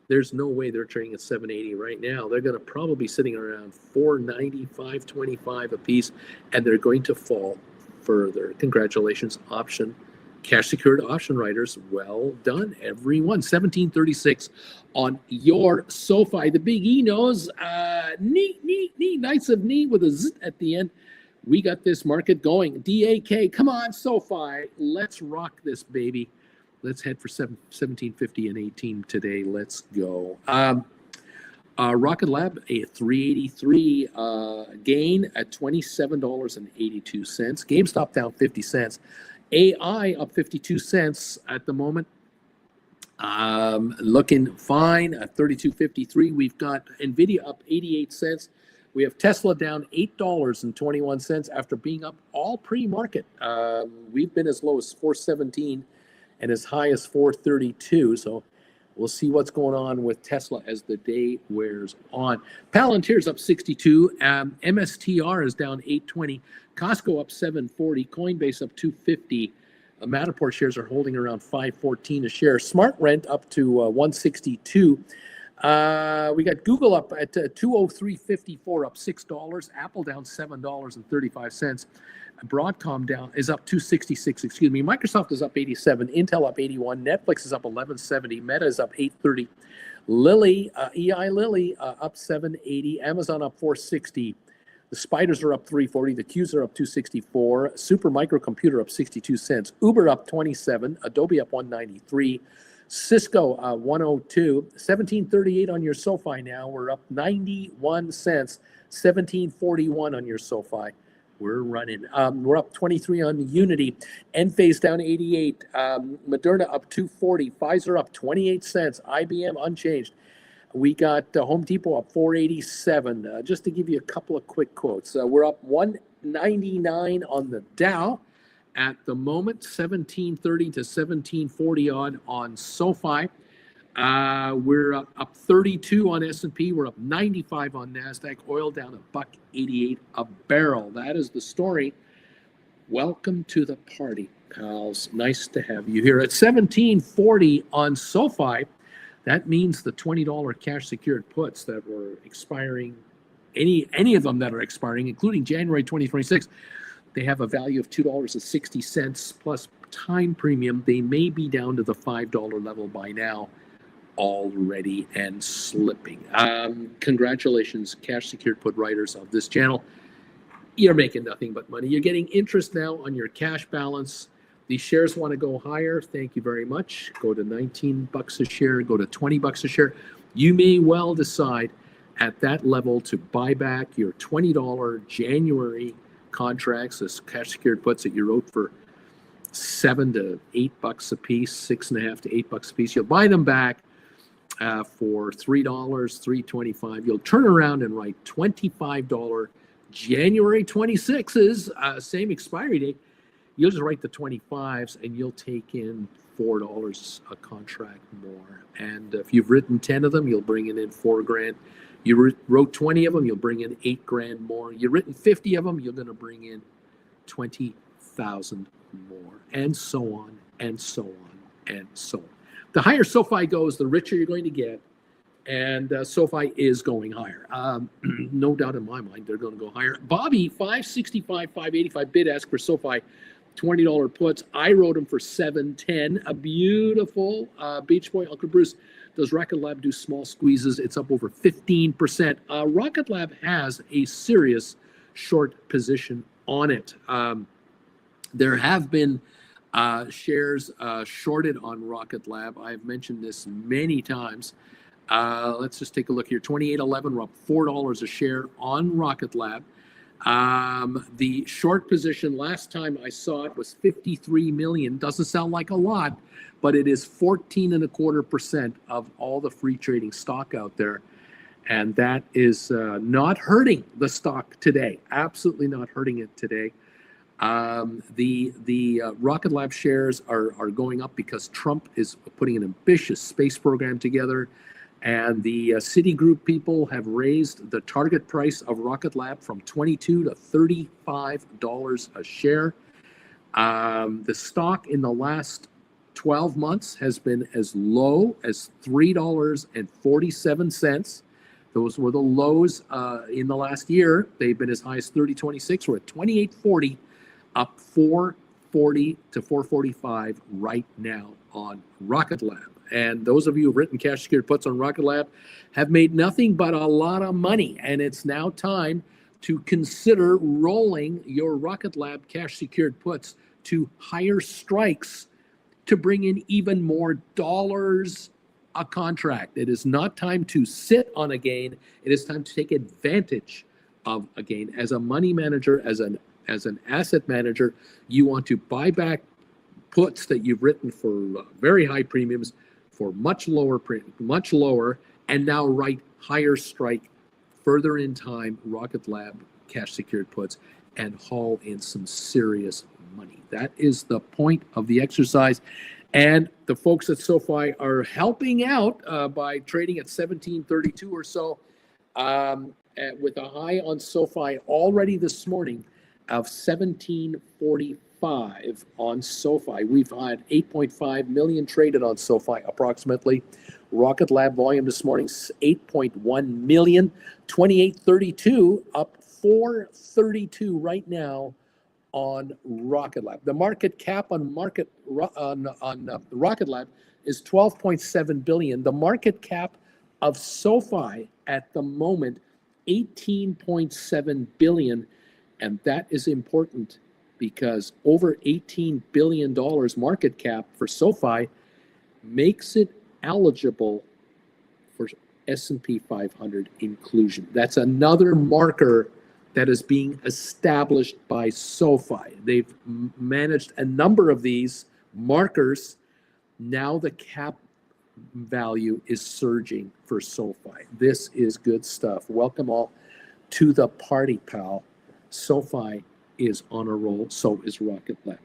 There's no way they're trading at $7.80 right now. They're going to probably be sitting around $4.90, $5.25 a piece, and they're going to fall further. Congratulations, option Cash secured option writers, well done, everyone. 1736 on your SoFi. The Big E knows, neat, Knights of knee with a z at the end. We got this market going. DAK, come on, SoFi. Let's rock this, baby. Let's head for 1750 and 18 today. Let's go. Rocket Lab, a 383 gain at $27.82. GameStop down 50 cents. AI up 52 cents at the moment. Looking fine at 32.53. We've got Nvidia up 88 cents. We have Tesla down $8.21 after being up all pre-market. We've been as low as 417 and as high as 432. So we'll see what's going on with Tesla as the day wears on. Palantir's up 62. MSTR is down 820. Costco up 740. Coinbase up 250. Matterport shares are holding around 514 a share. Smart Rent up to 162. We got Google up at 203.54, up $6. Apple down $7.35. Broadcom down is up 266. Excuse me. Microsoft is up 87. Intel up 81. Netflix is up 1170. Meta is up 830. Lilly, EI Lilly up 780. Amazon up 460. The Spiders are up 340. The Qs are up 264. Super Microcomputer up 62 cents. Uber up 27. Adobe up 193. Cisco 102. 1738 on your SoFi now. We're up 91 cents. 1741 on your SoFi. We're running. We're up 23 on Unity. Enphase down 88. Moderna up 240. Pfizer up 28 cents. IBM unchanged. We got Home Depot up 487. Just to give you a couple of quick quotes, we're up 199 on the Dow at the moment, 1730 to 1740 odd on SoFi. We're up 32 on S&P. We're up 95 on NASDAQ. Oil down $1.88 a barrel. That is the story. Welcome to the party, pals. Nice to have you here. At 1740 on SoFi, that means the $20 cash secured puts that were expiring, any of them that are expiring, including January 2026, they have a value of $2.60 plus time premium. They may be down to the $5 level by now already and slipping. Congratulations, cash secured put writers of this channel. You're making nothing but money. You're getting interest now on your cash balance. These shares want to go higher. Thank you very much. Go to 19 bucks a share, go to 20 bucks a share. You may well decide at that level to buy back your $20 January contracts, as cash secured puts that you wrote for $7 to $8 a piece, $6.50 to $8 a piece. You'll buy them back for $3, $3.25. You'll turn around and write $25 January 26s, same expiry date. You'll just write the 25s and you'll take in $4 a contract more. And if you've written 10 of them, you'll bring in $4,000. You wrote 20 of them, you'll bring in $8,000 more. You've written 50 of them, you're going to bring in 20,000 more, and so on, and so on, and so on. The higher SoFi goes, the richer you're going to get. And SoFi is going higher. No doubt in my mind, they're going to go higher. Bobby, 565, 585 bid ask for SoFi, $20 puts. I wrote them for $7.10. A beautiful Beach Boy. Uncle Bruce, does Rocket Lab do small squeezes? It's up over 15%. Rocket Lab has a serious short position on it. There have been shares shorted on Rocket Lab. I've mentioned this many times. Let's just take a look here. 28.11, we're up $4 a share on Rocket Lab. The short position last time I saw it was 53 million. Doesn't sound like a lot, but it is 14.25% of all the free trading stock out there. And that is not hurting the stock today. Absolutely not hurting it today. The Rocket Lab shares are going up because Trump is putting an ambitious space program together. And the Citigroup people have raised the target price of Rocket Lab from $22 to $35 a share. The stock in the last 12 months has been as low as $3.47. Those were the lows in the last year. They've been as high as 30.26. We're at 28.40, up 4 440 to 445 right now on Rocket Lab. And those of you who've written cash secured puts on Rocket Lab have made nothing but a lot of money. And it's now time to consider rolling your Rocket Lab cash secured puts to higher strikes to bring in even more dollars a contract. It is not time to sit on a gain. It is time to take advantage of a gain. As a money manager, as an asset manager, you want to buy back puts that you've written for very high premiums for much lower, and now write higher strike further in time Rocket Lab cash secured puts and haul in some serious money. That is the point of the exercise. And the folks at SOFI are helping out by trading at 1732 or so, with a high on SOFI already this morning of 1745 on SOFI. We've had 8.5 million traded on SOFI approximately. Rocket Lab volume this morning, 8.1 million, 2832, up 432 right now on Rocket Lab. The market cap on Rocket Lab is 12.7 billion. The market cap of SOFI at the moment, 18.7 billion. And that is important because over $18 billion market cap for SOFI makes it eligible for S&P 500 inclusion. That's another marker that is being established by SOFI. They've managed a number of these markers. Now the cap value is surging for SOFI. This is good stuff. Welcome all to the party, pal. SOFI is on a roll. So is Rocket Lab.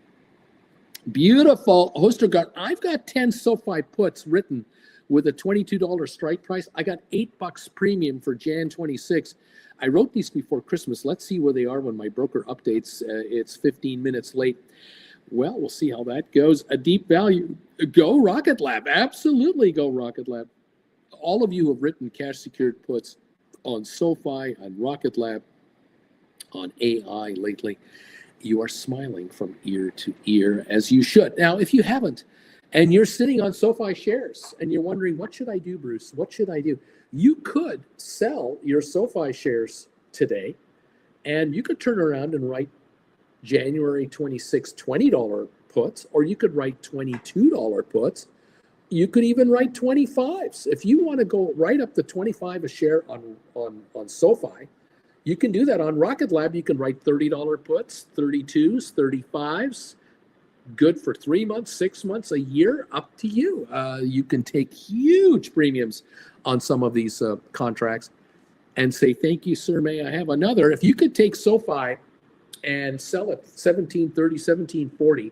Beautiful. Hostergaard, I've got 10 SOFI puts written with a $22 strike price. I got $8 premium for Jan 26. I wrote these before Christmas. Let's see where they are when my broker updates. It's 15 minutes late. Well, we'll see how that goes. A deep value. Go Rocket Lab. Absolutely go Rocket Lab. All of you have written cash secured puts on SOFI, on Rocket Lab, on AI lately. You are smiling from ear to ear, as you should. Now, if you haven't, and you're sitting on SOFI shares, and you're wondering, what should I do, Bruce? What should I do? You could sell your SOFI shares today, and you could turn around and write January 26 $20 puts, or you could write $22 puts. You could even write 25s. If you want to go right up to 25 a share on SOFI, you can do that. On Rocket Lab, you can write $30 puts, 32s, 35s. Good for 3 months, 6 months, a year, up to you. You can take huge premiums on some of these contracts and say, thank you, sir, may I have another? If you could take SOFI and sell it $17.30, $17.40,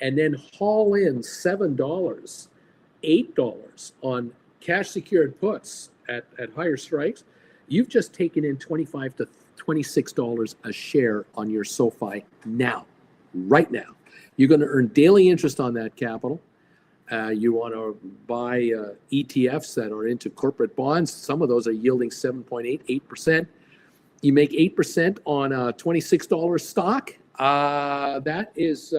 and then haul in $7, $8 on cash secured puts at higher strikes, you've just taken in $25 to $26 a share on your SOFI now, right now. You're going to earn daily interest on that capital. You want to buy ETFs that are into corporate bonds. Some of those are yielding 8%. You make 8% on a $26 stock. That is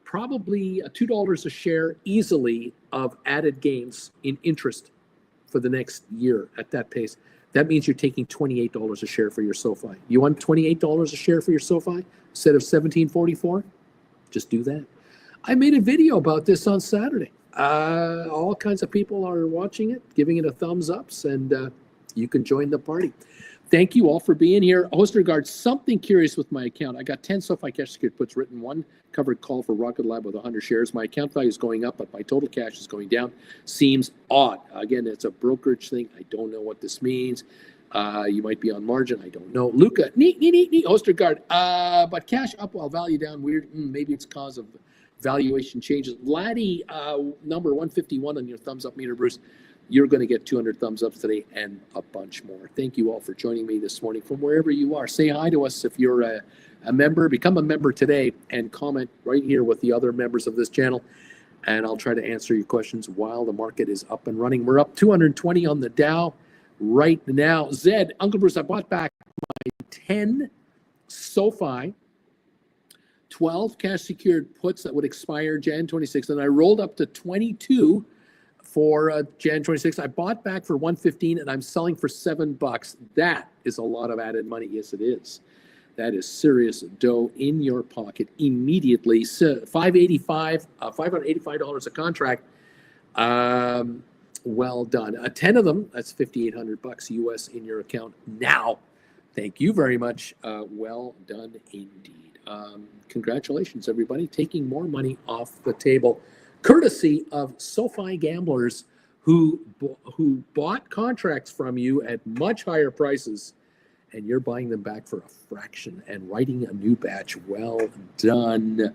probably $2 a share easily of added gains in interest for the next year at that pace. That means you're taking $28 a share for your SOFI. You want $28 a share for your SOFI instead of $17.44? Just do that. I made a video about this on Saturday. All kinds of people are watching it, giving it a thumbs up, and you can join the party. Thank you all for being here. Hostergaard, something curious with my account. I got 10 SOFI cash secured puts written, one covered call for Rocket Lab with 100 shares. My account value is going up, but my total cash is going down. Seems odd. Again, it's a brokerage thing. I don't know what this means. You might be on margin. I don't know. Luca, neat. Hostergaard, but cash up while value down. Weird. Maybe it's cause of valuation changes. Laddie, number 151 on your thumbs up meter, Bruce. You're going to get 200 thumbs up today and a bunch more. Thank you all for joining me this morning from wherever you are. Say hi to us if you're a member. Become a member today and comment right here with the other members of this channel. And I'll try to answer your questions while the market is up and running. We're up 220 on the Dow right now. Zed, Uncle Bruce, I bought back my 10 SOFI 12 cash secured puts that would expire Jan 26th, and I rolled up to 22 for Jan 26th. I bought back for 115, and I'm selling for $7. That is a lot of added money. Yes, it is. That is serious dough in your pocket immediately. So $585 a contract. Well done. 10 of them, that's $5,800 US in your account now. Thank you very much. Well done indeed. Congratulations, everybody, taking more money off the table, courtesy of SoFi gamblers who bought contracts from you at much higher prices, and you're buying them back for a fraction and writing a new batch. Well done.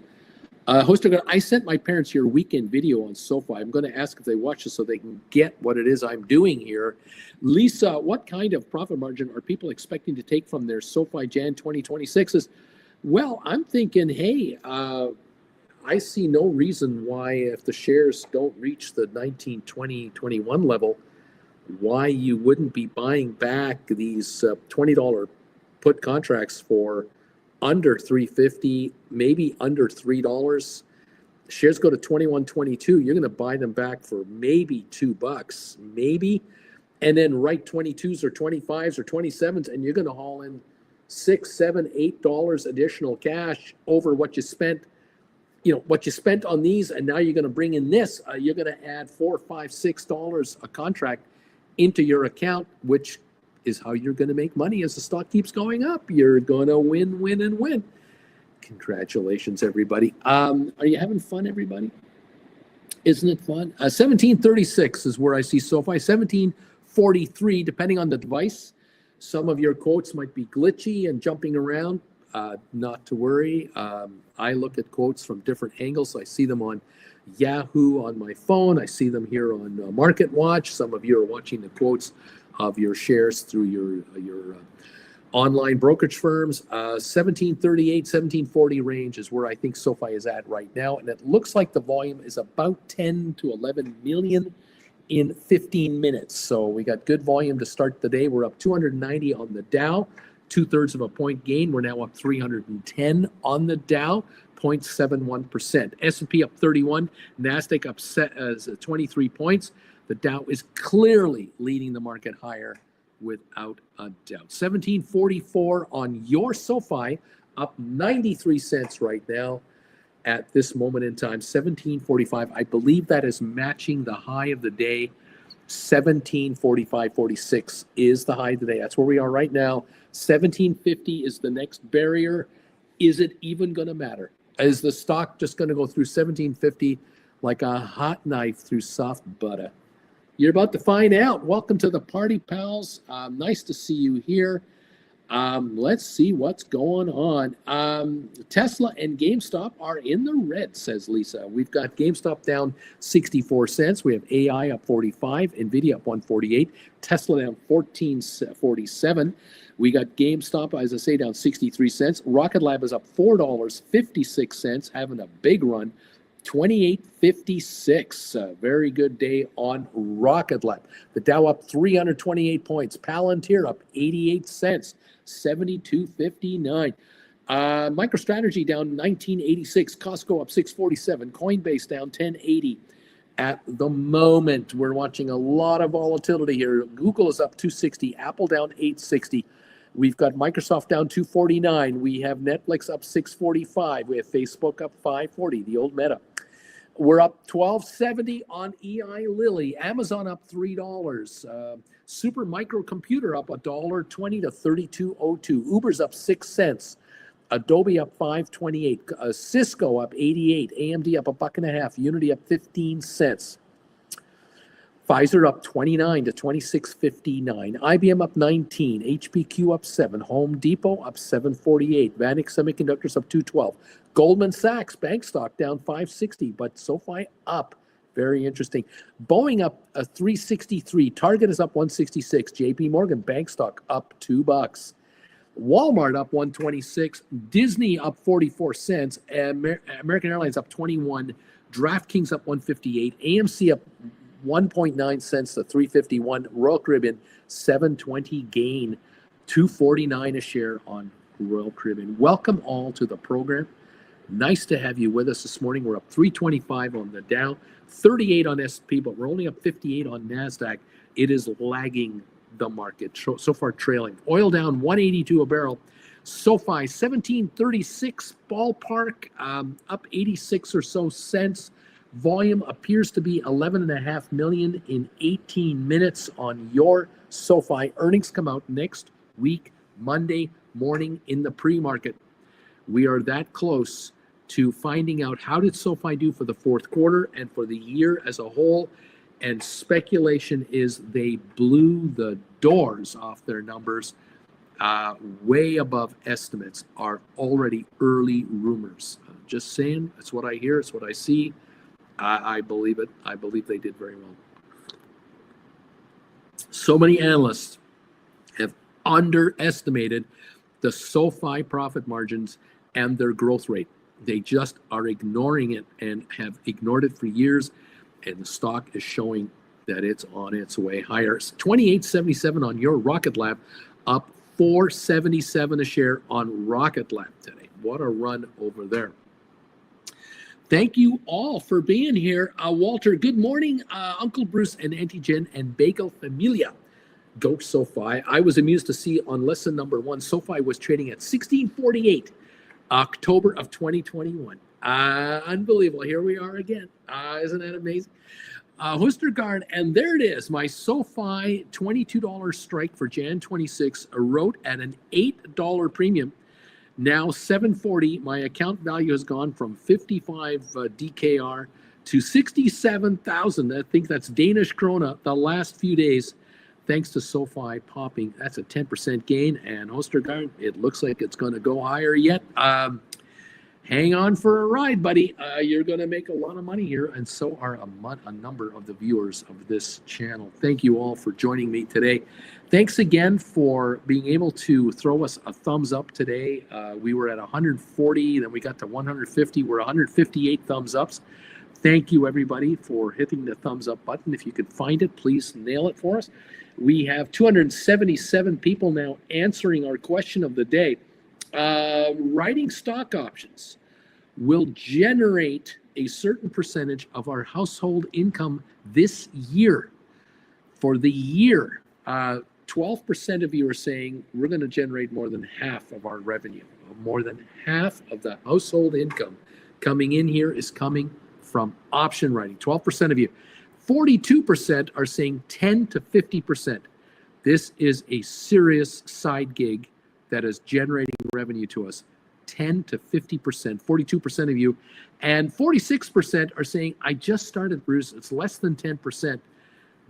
Hoster, I sent my parents your weekend video on SoFi. I'm going to ask if they watch this so they can get what it is I'm doing here. Lisa, what kind of profit margin are people expecting to take from their SoFi Jan 2026s? Well, I'm thinking, hey, I see no reason why, if the shares don't reach the 19, 20, 21 level, why you wouldn't be buying back these $20 put contracts for under $3.50, maybe under $3. Shares go to 21, 22. You're going to buy them back for maybe $2, maybe, and then write 22s or 25s or 27s, and you're going to haul in $6, $7, $8 additional cash over what you spent. You know what you spent on these, and now you're going to bring in this. You're going to add $4, $5, $6 a contract into your account, which is how you're going to make money as the stock keeps going up. You're going to win, win, and win. Congratulations, everybody. Are you having fun, everybody? Isn't it fun? 1736 is where I see SoFi. 1743, depending on the device. Some of your quotes might be glitchy and jumping around. Not to worry. I look at quotes from different angles. I see them on Yahoo on my phone. I see them here on Market Watch. Some of you are watching the quotes of your shares through your online brokerage firms. 1738, 1740 range is where I think SoFi is at right now. And it looks like the volume is about 10 to 11 million in 15 minutes. So we got good volume to start the day. We're up 290 on the Dow, 2/3 of a point gain. We're now up 310 on the Dow, 0.71%. S&P up 31, NASDAQ up 23 points. The Dow is clearly leading the market higher without a doubt. 1744 on your SoFi, up 93 cents right now at this moment in time. 1745, I believe that is matching the high of the day. 1745.46 is the high today. That's where we are right now. 1750 is the next barrier. Is it even going to matter? Is the stock just going to go through 1750 like a hot knife through soft butter? You're about to find out. Welcome to the party, pals. Nice to see you here. Let's see what's going on. Tesla and GameStop are in the red, says Lisa. We've got GameStop down 64 cents. We have AI up 45, NVIDIA up 148, Tesla down 14.47. We got GameStop, as I say, down 63 cents. Rocket Lab is up $4.56, having a big run. 28.56. Very good day on Rocket Lab. The Dow up 328 points. Palantir up 88 cents. 72.59. MicroStrategy down 19.86. Costco up 6.47. Coinbase down 10.80. At the moment, we're watching a lot of volatility here. Google is up 260. Apple down 860. We've got Microsoft down 249. We have Netflix up 645. We have Facebook up 540, the old Meta. We're up 1270 on EI Lilly. Amazon up $3. Super Microcomputer up $1.20 to 32.02. Uber's up 6 cents. Adobe up 5.28. Cisco up 88. AMD up $1.50. Unity up 15 cents. Pfizer up 29 to 26.59. IBM up 19. HPQ up 7. Home Depot up 7.48. Vanik Semiconductors up 2.12. Goldman Sachs bank stock down 5.60, but SoFi up. Very interesting. Boeing up 3.63. Target is up 1.66. JP Morgan bank stock up $2. Walmart up 1.26. Disney up 44 cents. American Airlines up 21. DraftKings up 1.58. AMC up 1.9 cents to 3.51. Royal Caribbean 7.20 gain, 2.49 a share on Royal Caribbean. Welcome all to the program. Nice to have you with us this morning. We're up 325 on the Dow, 38 on S&P, but we're only up 58 on NASDAQ. It is lagging the market, so far trailing. Oil down 182 a barrel. SOFI 1736 ballpark, up 86 or so cents. Volume appears to be 11.5 million in 18 minutes on your SOFI. Earnings come out next week, Monday morning in the pre-market. We are that close to finding out how did SOFI do for the fourth quarter and for the year as a whole. And speculation is they blew the doors off their numbers. Way above estimates are already early rumors. Just saying, it's what I hear, it's what I see. I believe it. I believe they did very well. So many analysts have underestimated the SOFI profit margins and their growth rate. They just are ignoring it and have ignored it for years, and the stock is showing that it's on its way higher. It's 28.77 on your Rocket Lab, up 4.77 a share on Rocket Lab today. What a run over there. Thank you all for being here. Walter, good morning. Uncle Bruce and Auntie Jen and Bagel Familia. Go SOFI. I was amused to see on lesson number 1, SOFI was trading at 1648, October of 2021. Unbelievable. Here we are again. Isn't that amazing? Hustergaard, and there it is. My SOFI $22 strike for Jan 26 wrote at an $8 premium. Now $7.40. My account value has gone from 55 DKR to 67,000. I think that's Danish krona the last few days, thanks to SOFI popping. That's a 10% gain. And Ostergaard, it looks like it's going to go higher yet. Hang on for a ride, buddy. You're going to make a lot of money here, and so are a number of the viewers of this channel. Thank you all for joining me today. Thanks again for being able to throw us a thumbs up today. We were at 140, then we got to 150. We're 158 thumbs ups. Thank you, everybody, for hitting the thumbs up button. If you could find it, please nail it for us. We have 277 people now answering our question of the day. Writing stock options will generate a certain percentage of our household income this year. For the year, 12% of you are saying we're going to generate more than half of our revenue. More than half of the household income coming in here is coming from option writing. 12% of you. 42% are saying 10 to 50%. This is a serious side gig that is generating revenue to us. 10 to 50%, 42% of you, and 46% are saying, I just started, Bruce. It's less than 10%,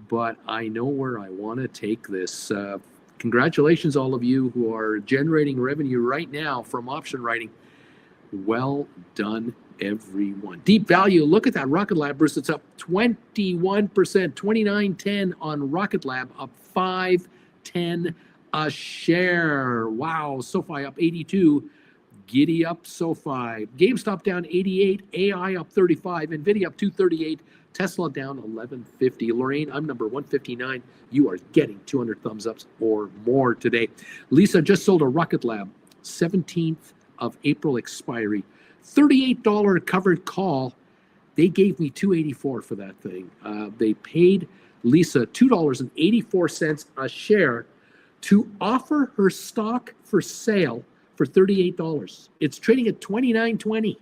but I know where I want to take this. Congratulations, all of you who are generating revenue right now from option writing. Well done, everyone. Deep value, look at that Rocket Lab, Bruce. It's up 21%, 29.10 on Rocket Lab, up 5.10 a share. Wow. SOFI up 82. Giddy up SOFI. GameStop down 88. AI up 35. NVIDIA up 238. Tesla down 1150. Lorraine, I'm number 159. You are getting 200 thumbs ups or more today. Lisa just sold a Rocket Lab. 17th of April expiry. $38 covered call. They gave me $2.84 for that thing. They paid Lisa $2.84 a share to offer her stock for sale for $38. It's trading at $29.20.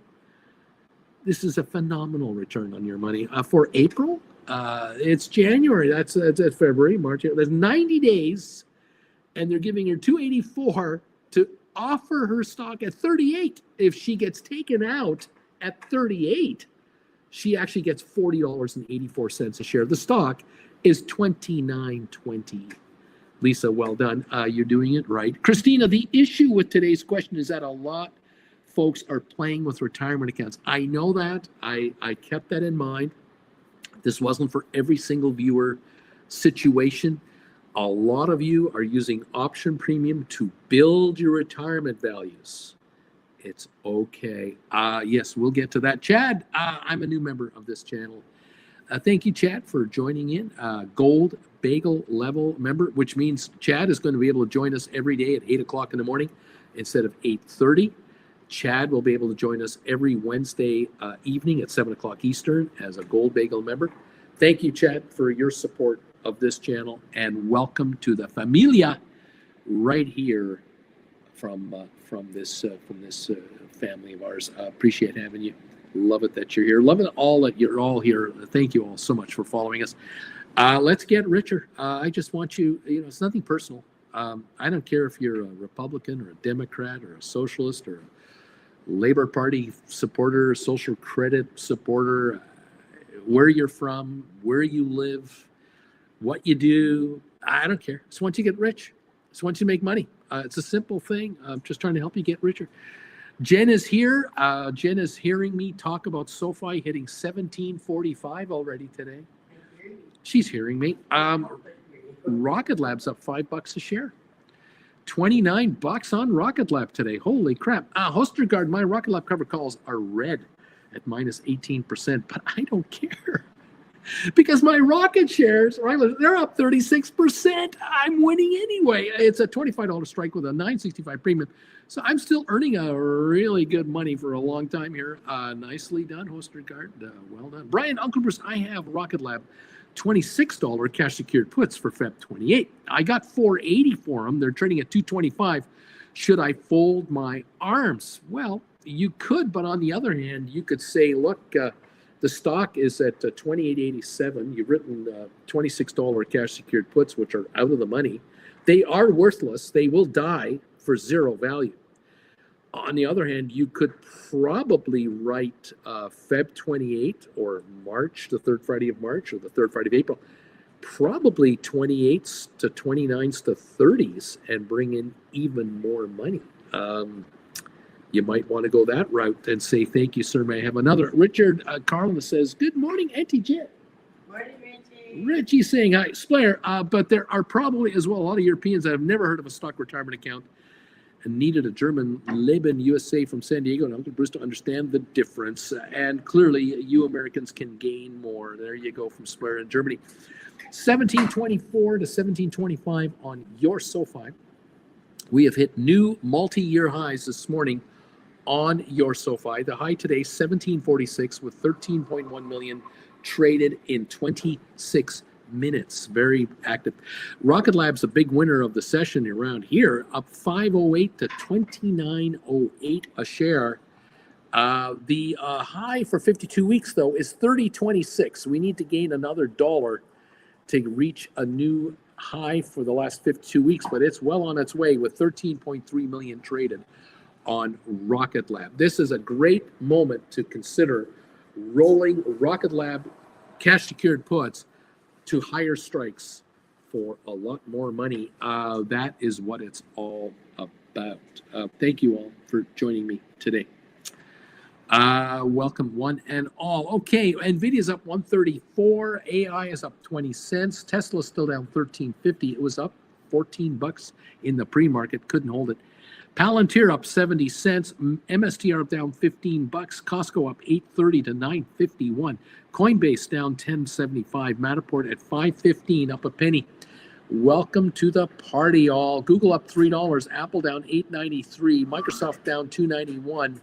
This is a phenomenal return on your money. For April, it's January. That's February, March. There's 90 days, and they're giving her $2.84 to offer her stock at $38. If she gets taken out at $38, she actually gets $40.84 a share. The stock is $29.20. Lisa, well done. You're doing it right. Christina, the issue with today's question is that a lot folks are playing with retirement accounts. I know that. I kept that in mind. This wasn't for every single viewer situation. A lot of you are using option premium to build your retirement values. It's okay. Yes, we'll get to that. Chad, I'm a new member of this channel. Thank you, Chad, for joining in. Gold bagel level member, which means Chad is going to be able to join us every day at 8 o'clock in the morning instead of 8:30. Chad will be able to join us every Wednesday evening at 7 o'clock Eastern as a Gold Bagel member. Thank you, Chad, for your support of this channel, and welcome to the familia right here from this family of ours. Appreciate having you. Love it that you're here. Love it all that you're all here. Thank you all so much for following us. Let's get richer. I just want you, it's nothing personal. I don't care if you're a Republican or a Democrat or a socialist or a Labor Party supporter, social credit supporter, where you're from, where you live, what you do. I don't care. Just want you to get rich. Just want you to make money. It's a simple thing. I'm just trying to help you get richer. Jen is here. Jen is hearing me talk about SOFI hitting 1745 already today. She's hearing me. Rocket Lab's up $5 a share. $29 on Rocket Lab today. Holy crap. Hostergaard, my Rocket Lab cover calls are red at minus 18%, but I don't care. Because my rocket shares, they're up 36%. I'm winning anyway. It's a $25 strike with a $9.65 premium. So I'm still earning a really good money for a long time here. Nicely done, Hostergaard. Well done. Brian, Uncle Bruce, I have Rocket Lab $26 cash secured puts for Feb 28. I got $4.80 for them. They're trading at $2.25. Should I fold my arms? Well, you could, but on the other hand, you could say, look, the stock is at $28.87. You've written $26 cash secured puts, which are out of the money. They are worthless. They will die for zero value. On the other hand, you could probably write Feb 28 or March, the third Friday of March, or the third Friday of April, probably 28s to 29s to 30s and bring in even more money. You might want to go that route and say, thank you, sir. May I have another? Richard Carlin says, good morning, Auntie Jet. Morning, Richie. Richie saying, hi, Splayer. But there are probably as well a lot of Europeans that have never heard of a stock retirement account and needed a German Leben USA from San Diego and Uncle Bruce to understand the difference. And clearly, you Americans can gain more. There you go from Splayer in Germany. 1724 to 1725 on your SOFI. We have hit new multi-year highs this morning on your SOFI. The high today, 1746 with 13.1 million traded in 26 minutes. Very active. Rocket Lab's a big winner of the session around here, up 508 to 2908 a share. The high for 52 weeks, though, is 30.26. We need to gain another dollar to reach a new high for the last 52 weeks, but it's well on its way with 13.3 million traded on Rocket Lab. This is a great moment to consider rolling Rocket Lab cash secured puts to higher strikes for a lot more money. That is what it's all about. Thank you all for joining me today. Welcome one and all. Okay, Nvidia's up 134. AI is up 20 cents. Tesla's still down 13.50. It was up $14 in the pre-market. Couldn't hold it. Palantir up 70 cents. MSTR down $15. Costco up 8.30 to 9.51. Coinbase down 10.75. Matterport at 5.15, up a penny. Welcome to the party, all. Google up $3. Apple down 8.93. Microsoft down 2.91.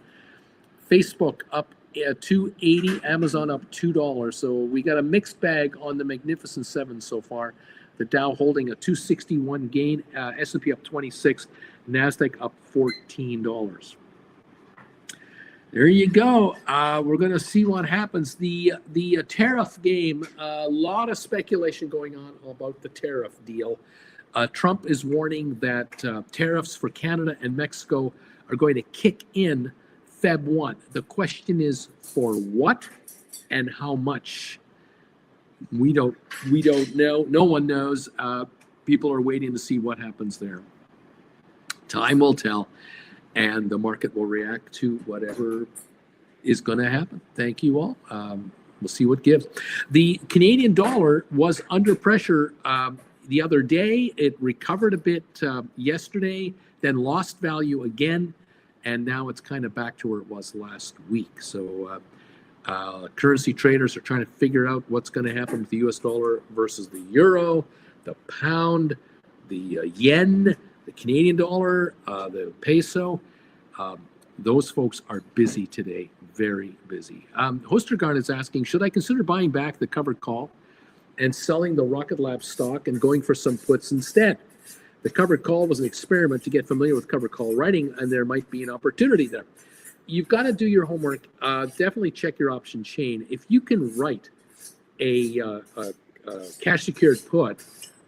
Facebook up 2.80. Amazon up $2. So we got a mixed bag on the Magnificent Seven so far. The Dow holding a 261 gain. S&P up 26. NASDAQ up $14. There you go. We're going to see what happens. The tariff game, a lot of speculation going on about the tariff deal. Trump is warning that tariffs for Canada and Mexico are going to kick in Feb 1. The question is for what and how much? We don't know. No one knows. People are waiting to see what happens there. Time will tell, and the market will react to whatever is going to happen. Thank you all. We'll see what gives. The Canadian dollar was under pressure the other day. It recovered a bit yesterday, then lost value again, and now it's kind of back to where it was last week. So currency traders are trying to figure out what's going to happen with the US dollar versus the euro, the pound, the yen, the Canadian dollar, the peso. Those folks are busy today, very busy. Hostergarn is asking, should I consider buying back the covered call and selling the Rocket Lab stock and going for some puts instead? The covered call was an experiment to get familiar with covered call writing, and there might be an opportunity there. You've got to do your homework. Definitely check your option chain. If you can write a cash secured put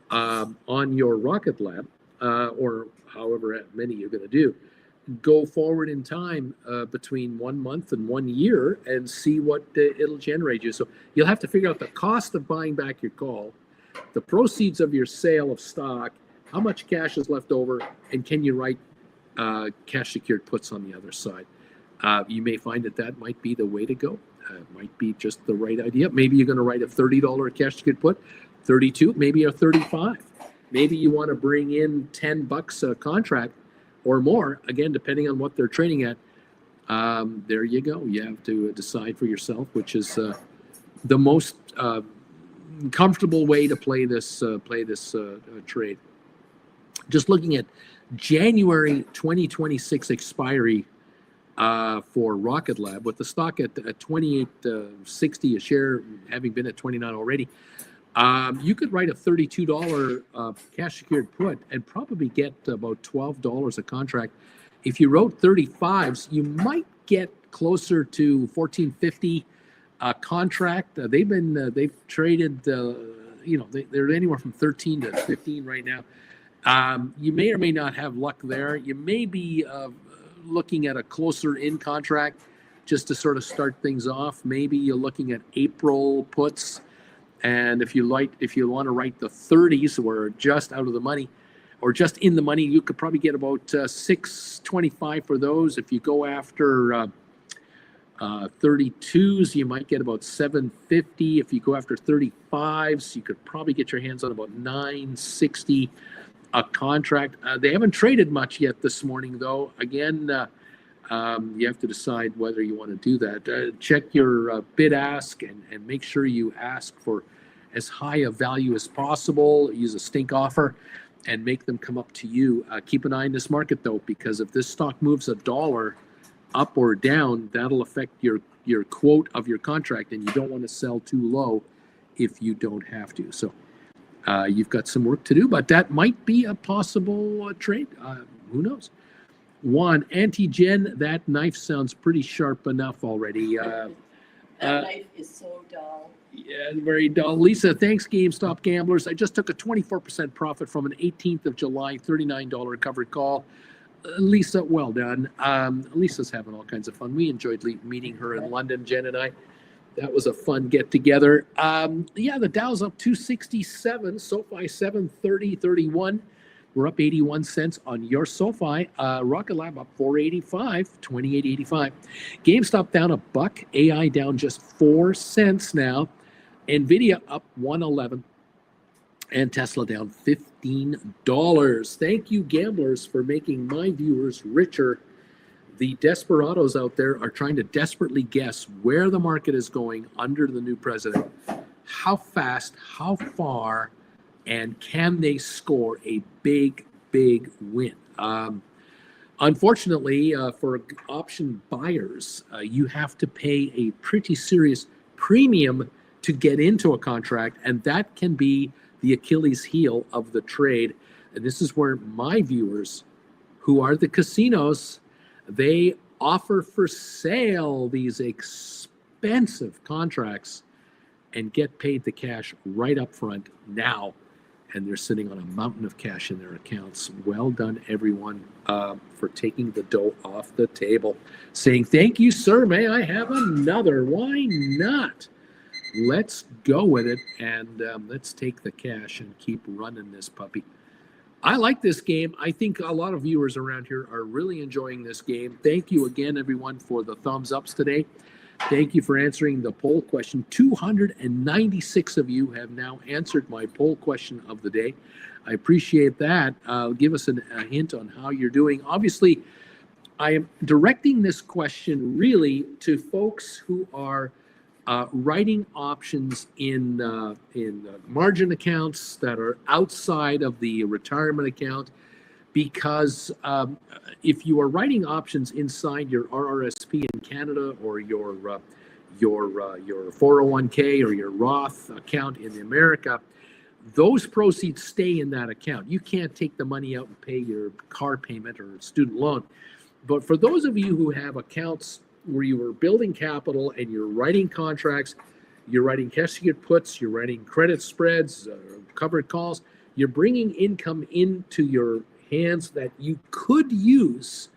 on your Rocket Lab, or however many you're going to do, go forward in time between 1 month and 1 year and see what it'll generate you. So you'll have to figure out the cost of buying back your call, the proceeds of your sale of stock, how much cash is left over, and can you write cash secured puts on the other side. You may find that might be the way to go. It might be just the right idea. Maybe you're going to write a $30 cash secured put, 32, maybe a 35. Maybe you want to bring in $10 a contract or more, again, depending on what they're trading at. There you go. You have to decide for yourself, which is the most comfortable way to play this trade. Just looking at January 2026 expiry for Rocket Lab, with the stock at $28.60 a share, having been at $29 already, you could write a $32 cash secured put and probably get about $12 a contract. If you wrote 35s, you might get closer to $14.50 a contract. They've traded, they're anywhere from 13 to 15 right now. You may or may not have luck there. You may be looking at a closer in contract just to sort of start things off. Maybe you're looking at April puts. And if you want to write the 30s, or just out of the money, or just in the money, you could probably get about $6.25 for those. If you go after 32s, you might get about $7.50. If you go after 35s, you could probably get your hands on about $9.60 a contract. They haven't traded much yet this morning, though. Again, you have to decide whether you want to do that. Check your bid ask and make sure you ask for as high a value as possible. Use a stink offer and make them come up to you. Keep an eye on this market, though, because if this stock moves $1 up or down, that'll affect your quote of your contract, and you don't want to sell too low if you don't have to. So you've got some work to do, but that might be a possible trade. Who knows? Juan, anti-gen, that knife sounds pretty sharp enough already. That knife is so dull. Yeah, very dull. Lisa, thanks, GameStop gamblers. I just took a 24% profit from an 18th of July $39 covered call. Lisa, well done. Lisa's having all kinds of fun. We enjoyed meeting her in London, Jen and I. That was a fun get-together. The Dow's up 267, SoFi 730.31. We're up 81 cents on your SoFi. Rocket Lab up 485, 28.85. GameStop down $1. AI down just 4 cents now. Nvidia up 111. And Tesla down $15. Thank you, gamblers, for making my viewers richer. The desperados out there are trying to desperately guess where the market is going under the new president. How fast, how far, and can they score a big, big win? Unfortunately, for option buyers, you have to pay a pretty serious premium to get into a contract, and that can be the Achilles heel of the trade. And this is where my viewers, who are the casinos, they offer for sale these expensive contracts and get paid the cash right up front now. And they're sitting on a mountain of cash in their accounts. Well done, everyone, for taking the dough off the table. Saying, thank you, sir. May I have another? Why not? Let's go with it, and let's take the cash and keep running this puppy. I like this game. I think a lot of viewers around here are really enjoying this game. Thank you again, everyone, for the thumbs ups today. Thank you for answering the poll question. 296 of you have now answered my poll question of the day. I appreciate that. Give us a hint on how you're doing. Obviously, I am directing this question really to folks who are writing options in margin accounts that are outside of the retirement account. because if you are writing options inside your RRSP in Canada or your 401k or your Roth account in America, those proceeds stay in that account. You can't take the money out and pay your car payment or student loan. But for those of you who have accounts where you are building capital and you're writing contracts, you're writing cash secured puts, you're writing credit spreads, covered calls, you're bringing income into your hands that you could use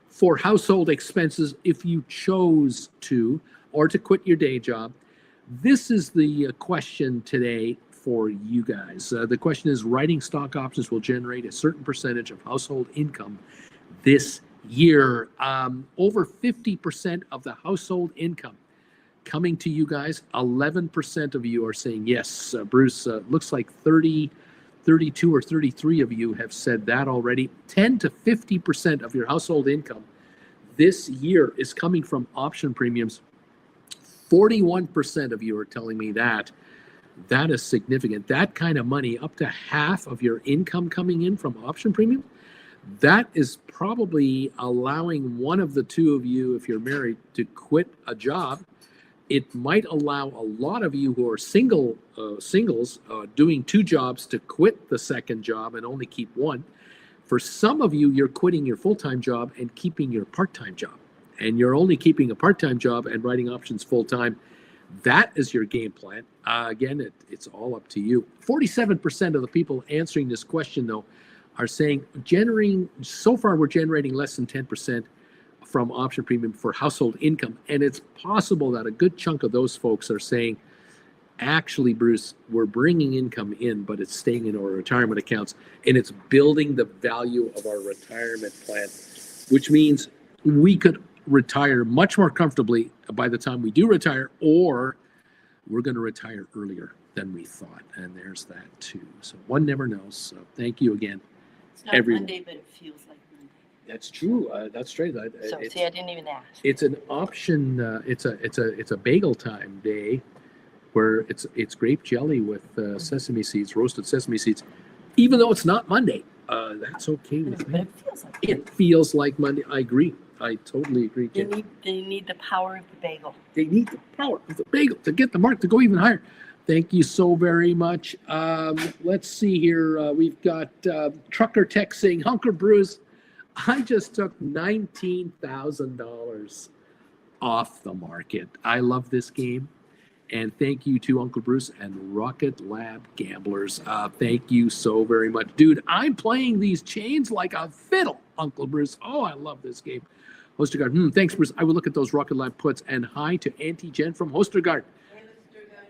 for household expenses if you chose to, or to quit your day job. This is the question today for you guys. The question is, writing stock options will generate a certain percentage of household income this year. Over 50% of the household income coming to you guys. 11% of you are saying yes. Bruce, looks like 32 or 33 of you have said that already. 10 to 50% of your household income this year is coming from option premiums. 41% of you are telling me that. That is significant. That kind of money, up to half of your income coming in from option premium, that is probably allowing one of the two of you, if you're married, to quit a job. It might allow a lot of you who are singles doing two jobs to quit the second job and only keep one. For some of you, you're quitting your full-time job and keeping your part-time job. And you're only keeping a part-time job and writing options full-time. That is your game plan. Again, it's all up to you. 47% of the people answering this question, though, are saying so far we're generating less than 10% from option premium for household income. And it's possible that a good chunk of those folks are saying, actually, Bruce, we're bringing income in, but it's staying in our retirement accounts, and it's building the value of our retirement plan, which means we could retire much more comfortably by the time we do retire, or we're going to retire earlier than we thought. And there's that too. So one never knows. So thank you again. It's not Monday, but it feels like Monday. That's true. That's straight. So see, I didn't even ask. It's an option. It's a bagel time day, where it's grape jelly with sesame seeds, roasted sesame seeds. Even though it's not Monday, that's okay with me. But it feels like Monday. It feels like Monday. I agree. I totally agree. They need the power of the bagel. They need the power of the bagel to get the mark to go even higher. Thank you so very much. Let's see here. We've got Trucker Tech saying, Hunker Bruce, I just took $19,000 off the market. I love this game. And thank you to Uncle Bruce and Rocket Lab Gamblers. Thank you so very much. Dude, I'm playing these chains like a fiddle, Uncle Bruce. Oh, I love this game. Hostergaard, thanks, Bruce. I will look at those Rocket Lab puts. And hi to Auntie Jen from Hostergaard.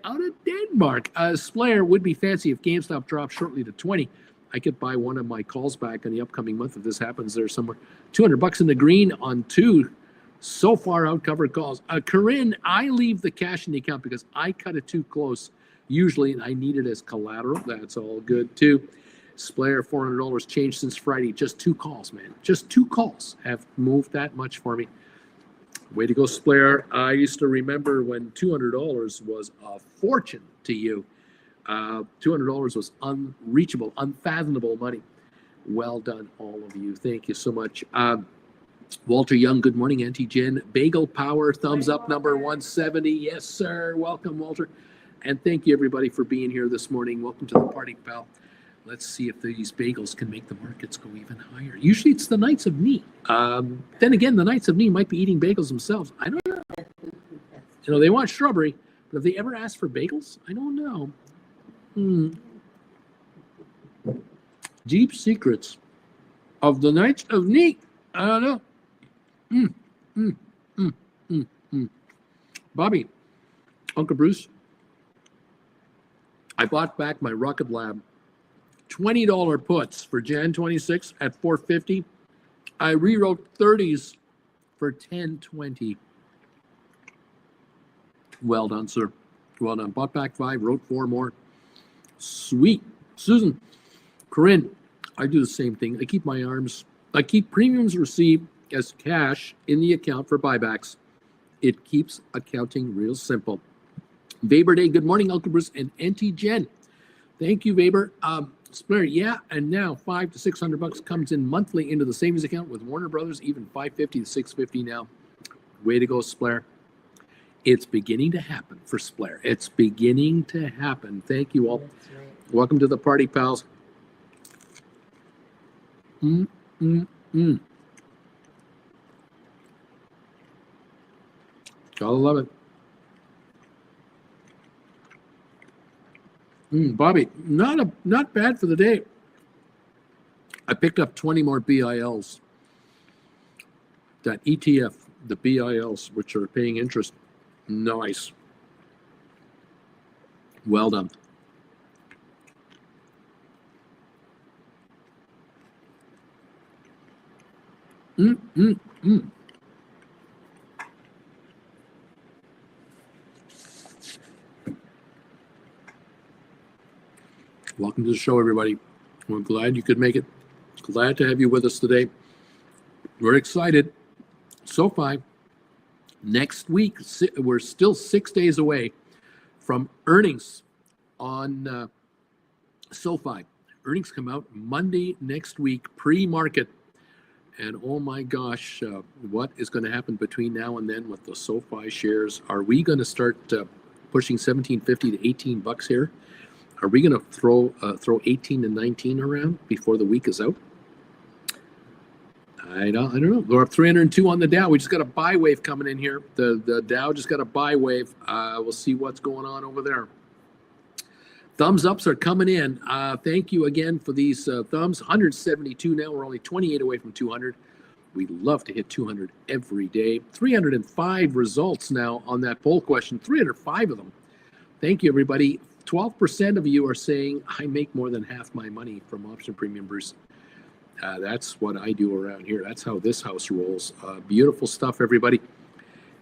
Out of Denmark. Splayer would be fancy if GameStop dropped shortly to 20. I could buy one of my calls back in the upcoming month if this happens. There's somewhere $200 in the green on two so far out covered calls. Corinne, I leave the cash in the account because I cut it too close usually, and I need it as collateral. That's all good too. Splayer, $400 changed since Friday. Just two calls, man. Just two calls have moved that much for me. Way to go, Splayer. I used to remember when $200 was a fortune to you. $200 was unreachable, unfathomable money. Well done, all of you. Thank you so much. Walter Young, good morning, Auntie Jen. Bagel Power, thumbs up, number 170. Yes, sir. Welcome, Walter. And thank you, everybody, for being here this morning. Welcome to the party, pal. Let's see if these bagels can make the markets go even higher. Usually it's the Knights of Knee. Then again, the Knights of Knee might be eating bagels themselves. I don't know. You know, they want strawberry, but have they ever asked for bagels? I don't know. Deep secrets of the Knights of Knee. I don't know. Bobby, Uncle Bruce, I bought back my Rocket Lab $20 puts for Jan 26 at $4.50. I rewrote 30s for $10.20. Well done, sir. Well done. Bought back 5, wrote 4 more. Sweet. Susan, Corinne, I do the same thing. I keep premiums received as cash in the account for buybacks. It keeps accounting real simple. Weber Day, good morning, Uncle Bruce and Auntie Jen. Thank you, Weber. Splair, yeah, and now $500 to $600 comes in monthly into the savings account with Warner Brothers, even $550 to $650 now. Way to go, Splair. It's beginning to happen for Splair. It's beginning to happen. Thank you all. That's right. Welcome to the party, pals. Mm, mm, mm. Gotta love it. Bobby, not bad for the day. I picked up 20 more BILs. That ETF, the BILs, which are paying interest. Nice. Well done. Welcome to the show, everybody. We're glad you could make it. Glad to have you with us today. We're excited. SoFi, next week, we're still 6 days away from earnings on SoFi. Earnings come out Monday next week, pre-market. And oh my gosh, what is going to happen between now and then with the SoFi shares? Are we going to start pushing $17.50 to $18 here? Are we going to throw 18 to 19 around before the week is out? I don't know. We're up 302 on the Dow. We just got a buy wave coming in here. The Dow just got a buy wave. We'll see what's going on over there. Thumbs ups are coming in. Thank you again for these thumbs. 172 now. We're only 28 away from 200. We love to hit 200 every day. 305 results now on that poll question. 305 of them. Thank you, everybody. 12% of you are saying, I make more than half my money from option premium, Bruce. That's what I do around here. That's how this house rolls. Beautiful stuff, everybody.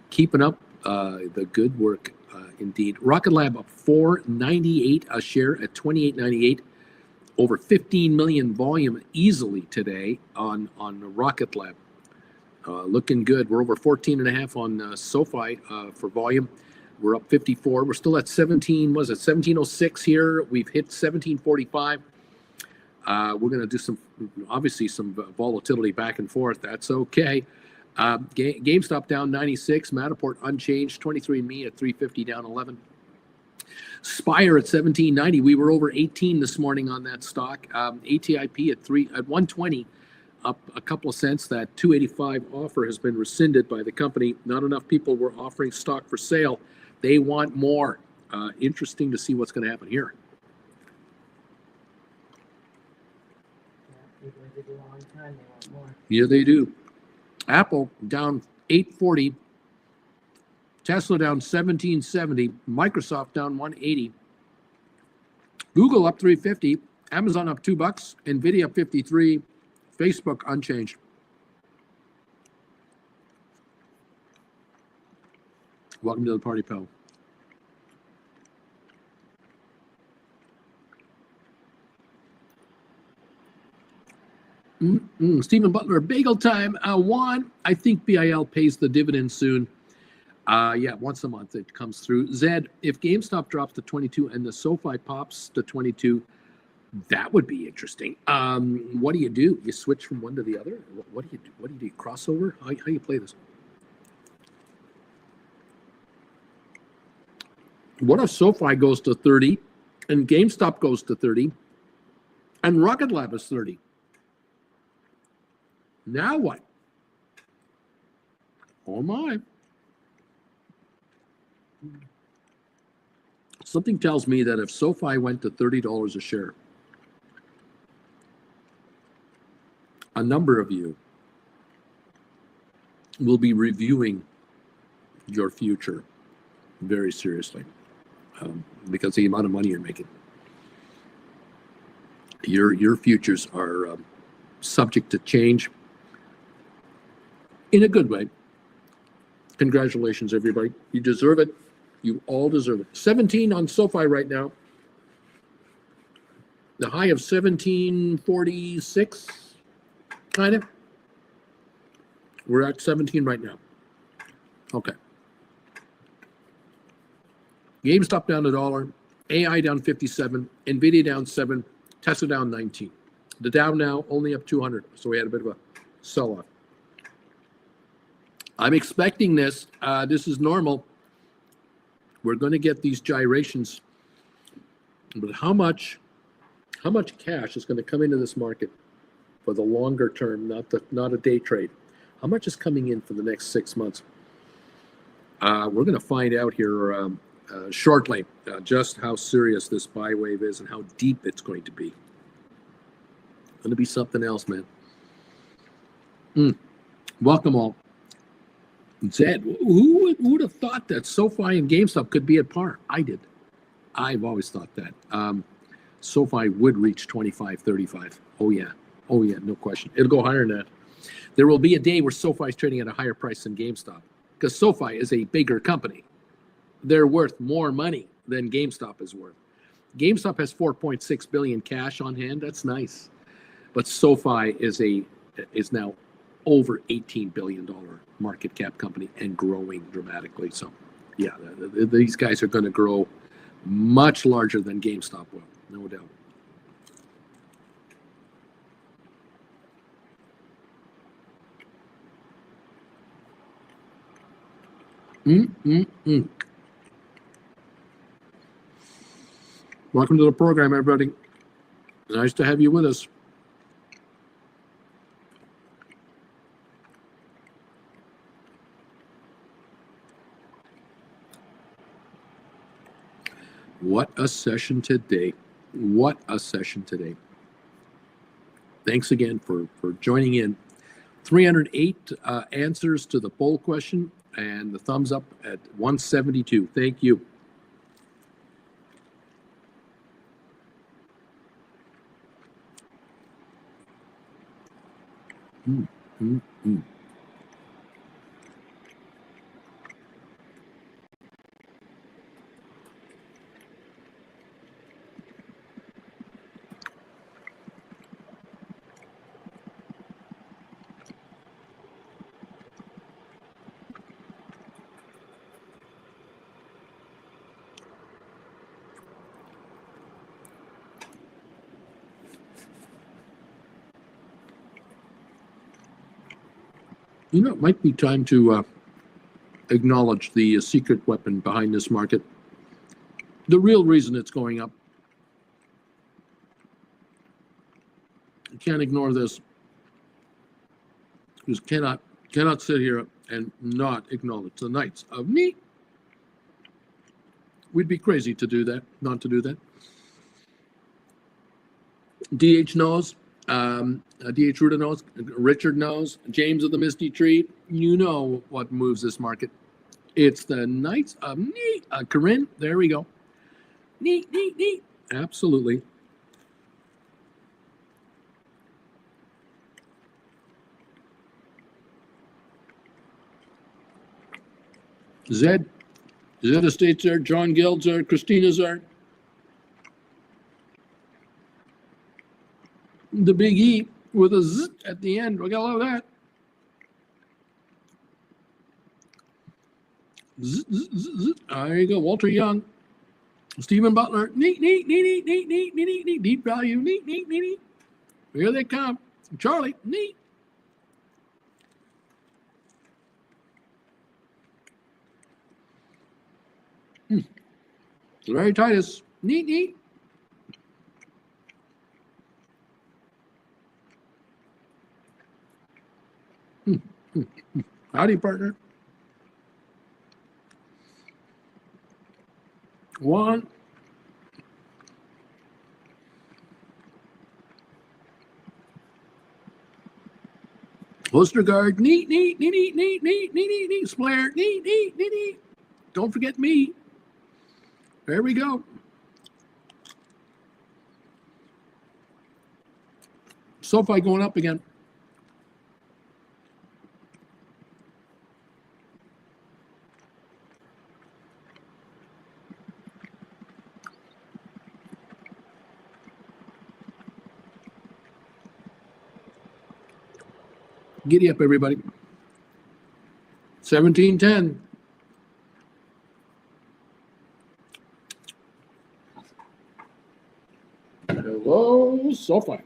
Keeping up the good work, indeed. Rocket Lab up $4.98 a share at $28.98. Over 15 million volume easily today on Rocket Lab. Looking good. We're over 14.5 on SoFi for volume. We're up 54. We're still at 1706 here. We've hit 1745. We're going to do some volatility back and forth. That's okay. GameStop down 96. Matterport unchanged. 23andMe at 350 down 11. Spire at 1790. We were over 18 this morning on that stock. ATIP at 120, up a couple of cents. That 285 offer has been rescinded by the company. Not enough people were offering stock for sale. They want more. Interesting to see what's going to happen here. Yeah, people did a long time. They want more. Yeah, they do. Apple down 840. Tesla down 1770. Microsoft down 180. Google up 350. Amazon up $2. Nvidia up 53. Facebook unchanged. Welcome to the party, pal. Stephen Butler, bagel time. Juan, I think BIL pays the dividend soon. Yeah, once a month it comes through. Zed, if GameStop drops to 22 and the SoFi pops to 22, that would be interesting. What do? You switch from one to the other? What do you do? What do you do? Crossover? How do you play this? What if SoFi goes to 30 and GameStop goes to 30 and Rocket Lab is 30? Now what? Oh my. Something tells me that if SoFi went to $30 a share, a number of you will be reviewing your future very seriously because of the amount of money you're making. Your futures are subject to change in a good way. Congratulations, everybody. You deserve it. You all deserve it. 17 on SoFi right now. The high of 1746, kind of. We're at 17 right now. Okay. GameStop down $1. AI down 57. Nvidia down 7. Tesla down 19. The Dow now only up 200. So we had a bit of a sell-off. I'm expecting this. This is normal. We're going to get these gyrations. But how much cash is going to come into this market for the longer term, not a day trade? How much is coming in for the next 6 months? We're going to find out here shortly just how serious this buy wave is and how deep it's going to be. Going to be something else, man. Welcome all. Zed, who would have thought that SoFi and GameStop could be at par? I did. I've always thought that. SoFi would reach 25, 35. Oh yeah, no question. It'll go higher than that. There will be a day where SoFi is trading at a higher price than GameStop because SoFi is a bigger company. They're worth more money than GameStop is worth. GameStop has 4.6 billion cash on hand. That's nice. But SoFi is now over $18 billion market cap company and growing dramatically. So, yeah, these guys are going to grow much larger than GameStop will, no doubt. Welcome to the program, everybody. Nice to have you with us. What a session today. What a session today. Thanks again for joining in. 308 answers to the poll question and the thumbs up at 172. Thank you. You know, it might be time to acknowledge the secret weapon behind this market. The real reason it's going up. You can't ignore this. You just cannot sit here and not acknowledge the Knights of Ni. We'd be crazy to do that, not to do that. DH knows. DH Ruda knows, Richard knows, James of the Misty Tree. You know what moves this market. It's the Knights of Ni. Corinne, there we go. Ni. Absolutely. Zed Estates there, John Gild's there, Christina's there. The big E with a Z at the end. We got all of that. Z. There you go. Walter Young. Stephen Butler. Neat. Deep value. Neat. Here they come. Charlie. Neat. Larry Titus. Neat. Howdy, partner. One. Ostergaard. Neat. Splair. Neat. Don't forget me. There we go. SoFi going up again. Giddy up, everybody. 1710. Hello. SOFI.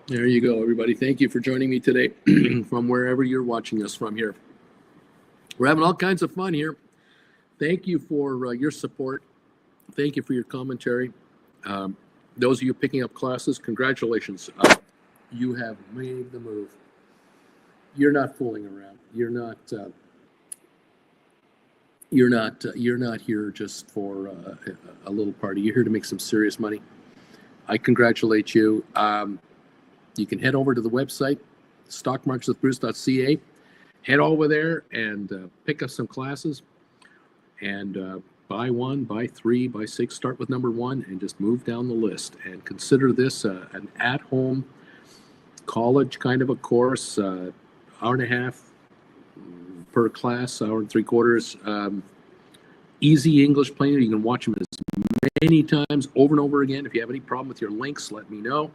There you go, everybody. Thank you for joining me today from wherever you're watching us from here. We're having all kinds of fun here. Thank you for your support. Thank you for your commentary. Those of you picking up classes, congratulations. You have made the move. You're not fooling around. You're not here just for a little party. You're here to make some serious money. I congratulate you. You can head over to the website, stockmarketswithbruce.ca. Head over there and pick up some classes and buy 1, buy 3, buy 6, start with number 1 and just move down the list and consider this an at-home college kind of a course, hour and a half per class, hour and 3/4. Easy English plainer. You can watch them as many times over and over again. If you have any problem with your links, let me know.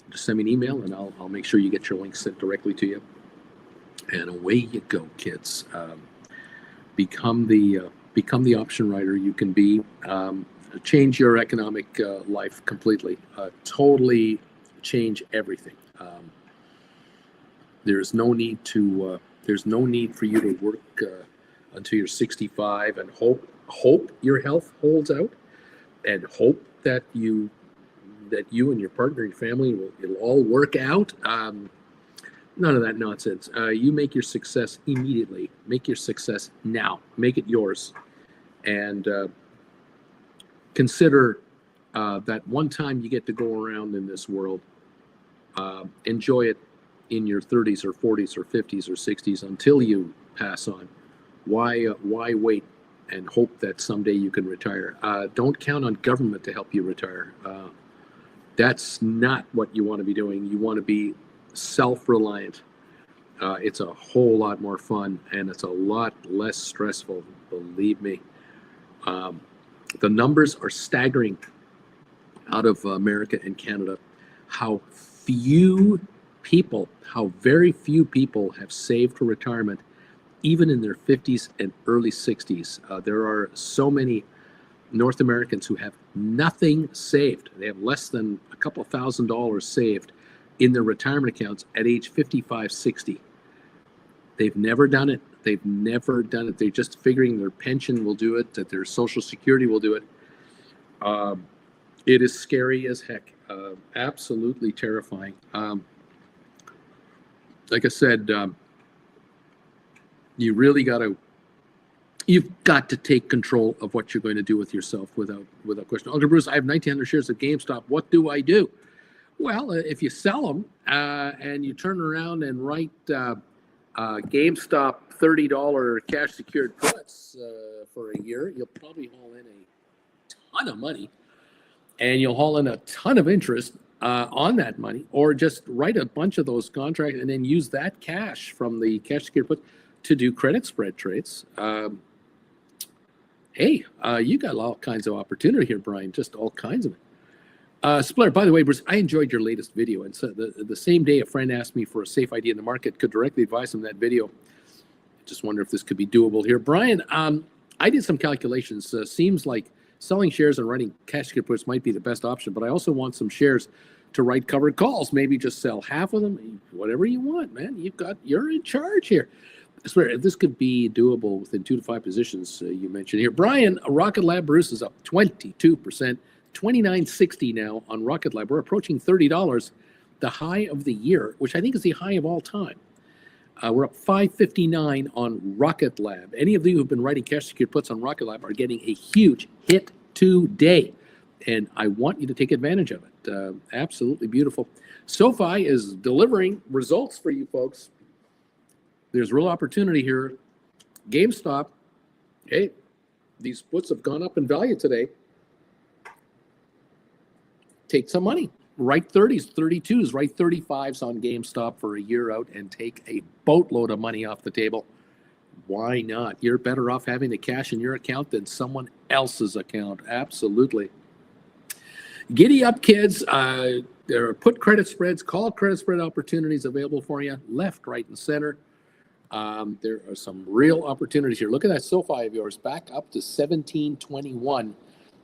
Just send me an email and I'll make sure you get your links sent directly to you. And away you go, kids. Become the option writer you can be. Change your economic life completely. Totally change everything. There's no need for you to work until you're 65 and hope your health holds out, and hope that you and your partner, your family, it'll all work out. None of that nonsense. You make your success immediately. Make your success now. Make it yours. And consider that one time you get to go around in this world. Enjoy it in your 30s or 40s or 50s or 60s until you pass on. Why wait and hope that someday you can retire? Don't count on government to help you retire. That's not what you want to be doing. You want to be self-reliant. It's a whole lot more fun and it's a lot less stressful, believe me. The numbers are staggering out of America and Canada. How very few people have saved for retirement, even in their 50s and early 60s. There are so many North Americans who have nothing saved. They have less than a couple $1,000 saved in their retirement accounts at age 55, 60. They've never done it. They're just figuring their pension will do it, that their Social Security will do it. It is scary as heck. Absolutely terrifying. Like I said, you've got to take control of what you're going to do with yourself without question. Uncle Bruce, I have 1,900 shares of GameStop. What do I do? Well, if you sell them and you turn around and write GameStop $30 cash secured puts for a year, you'll probably haul in a ton of money, and you'll haul in a ton of interest on that money, or just write a bunch of those contracts and then use that cash from the cash secured put to do credit spread trades. Hey, you got all kinds of opportunity here, Brian, just all kinds of it. Splitter, by the way, Bruce, I enjoyed your latest video. And so the same day a friend asked me for a safe idea in the market, could directly advise him that video. Just wonder if this could be doable here. Brian, I did some calculations. Seems like selling shares and writing cash secured puts might be the best option, but I also want some shares to write covered calls. Maybe just sell half of them, whatever you want, man. You're in charge here. I swear, if this could be doable within 2 to 5 positions you mentioned here. Brian, Rocket Lab Bruce is up 22%, $29.60 now on Rocket Lab. We're approaching $30, the high of the year, which I think is the high of all time. We're up $5.59 on Rocket Lab. Any of you who've been writing cash secured puts on Rocket Lab are getting a huge hit today, and I want you to take advantage of it. Absolutely beautiful. SOFI is delivering results for you folks. There's real opportunity here. GameStop, hey, these puts have gone up in value today. Take some money. Write 30s, 32s, write 35s on GameStop for a year out and take a boatload of money off the table. Why not? You're better off having the cash in your account than someone else's account. Absolutely. Giddy up, kids. There are put credit spreads, call credit spread opportunities available for you, left, right, and center. There are some real opportunities here. Look at that SoFi of yours, back up to 1721.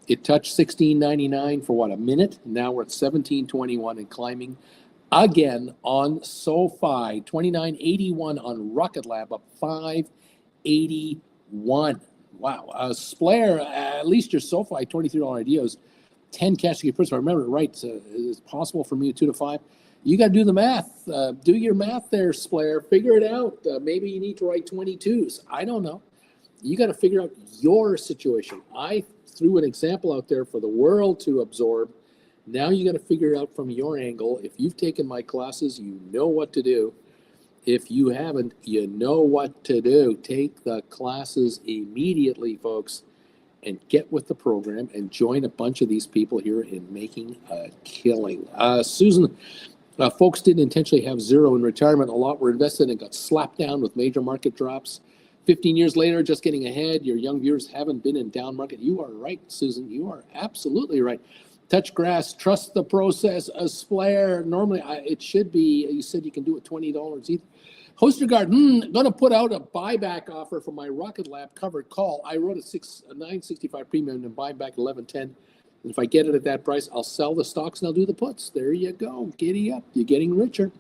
It touched 1699 for what, a minute? Now we're at 1721 and climbing again on SoFi. 2981 on Rocket Lab, up 581. Wow. Splair, at least your SoFi $23 ideas, 10 cash to get first. If I remember it right, it's possible for me 2 to 5. You got to do the math. Do your math there, Splair. Figure it out. Maybe you need to write 22s. I don't know. You got to figure out your situation. I threw an example out there for the world to absorb. Now you got to figure it out from your angle. If you've taken my classes, you know what to do. If you haven't, you know what to do. Take the classes immediately, folks, and get with the program and join a bunch of these people here in making a killing. Susan, folks didn't intentionally have zero in retirement. A lot were invested and got slapped down with major market drops. 15 years later, just getting ahead. Your young viewers haven't been in down market. You are right, Susan. You are absolutely right. Touch grass, trust the process. A Splair, normally it should be, you said you can do it $20 either. Hostergaard, going to put out a buyback offer for my Rocket Lab covered call. I wrote a $9.65 premium and buy back $11.10. And if I get it at that price, I'll sell the stocks and I'll do the puts. There you go. Giddy up. You're getting richer.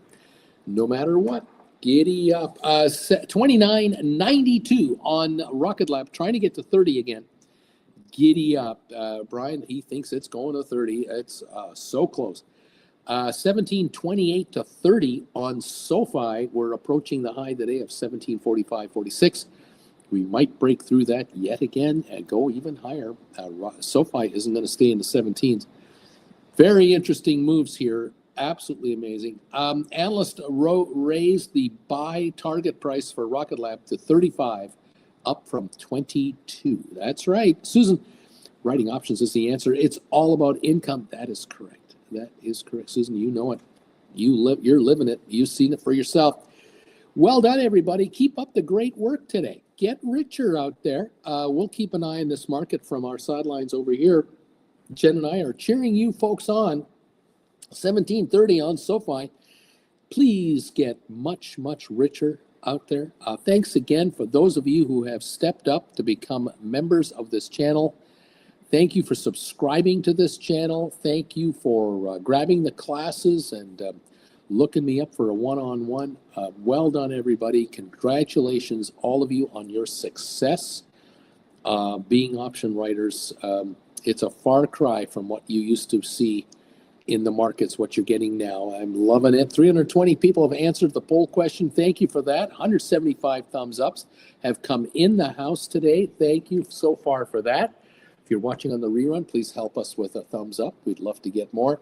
No matter what. Giddy up. 29.92 on Rocket Lab, trying to get to 30 again. Giddy up. Brian, he thinks it's going to 30. It's so close. 17.28 to 30 on SoFi. We're approaching the high today of 17.45.46. We might break through that yet again and go even higher. SoFi isn't going to stay in the 17s. Very interesting moves here. Absolutely amazing. Analyst raised the buy target price for Rocket Lab to 35, up from 22. That's right. Susan, writing options is the answer. It's all about income. That is correct. That is correct, Susan. You know it. You're living it. You've seen it for yourself. Well done, everybody. Keep up the great work today. Get richer out there. We'll keep an eye on this market from our sidelines over here. Jen and I are cheering you folks on. 17:30 on SoFi. Please get much, much richer out there. Thanks again for those of you who have stepped up to become members of this channel. Thank you for subscribing to this channel. Thank you for grabbing the classes and looking me up for a one-on-one. Well done, everybody. Congratulations, all of you, on your success being option writers. It's a far cry from what you used to see in the markets, what you're getting now. I'm loving it. 320 people have answered the poll question. Thank you for that. 175 thumbs ups have come in the house today. Thank you so far for that. If you're watching on the rerun, please help us with a thumbs up. We'd love to get more.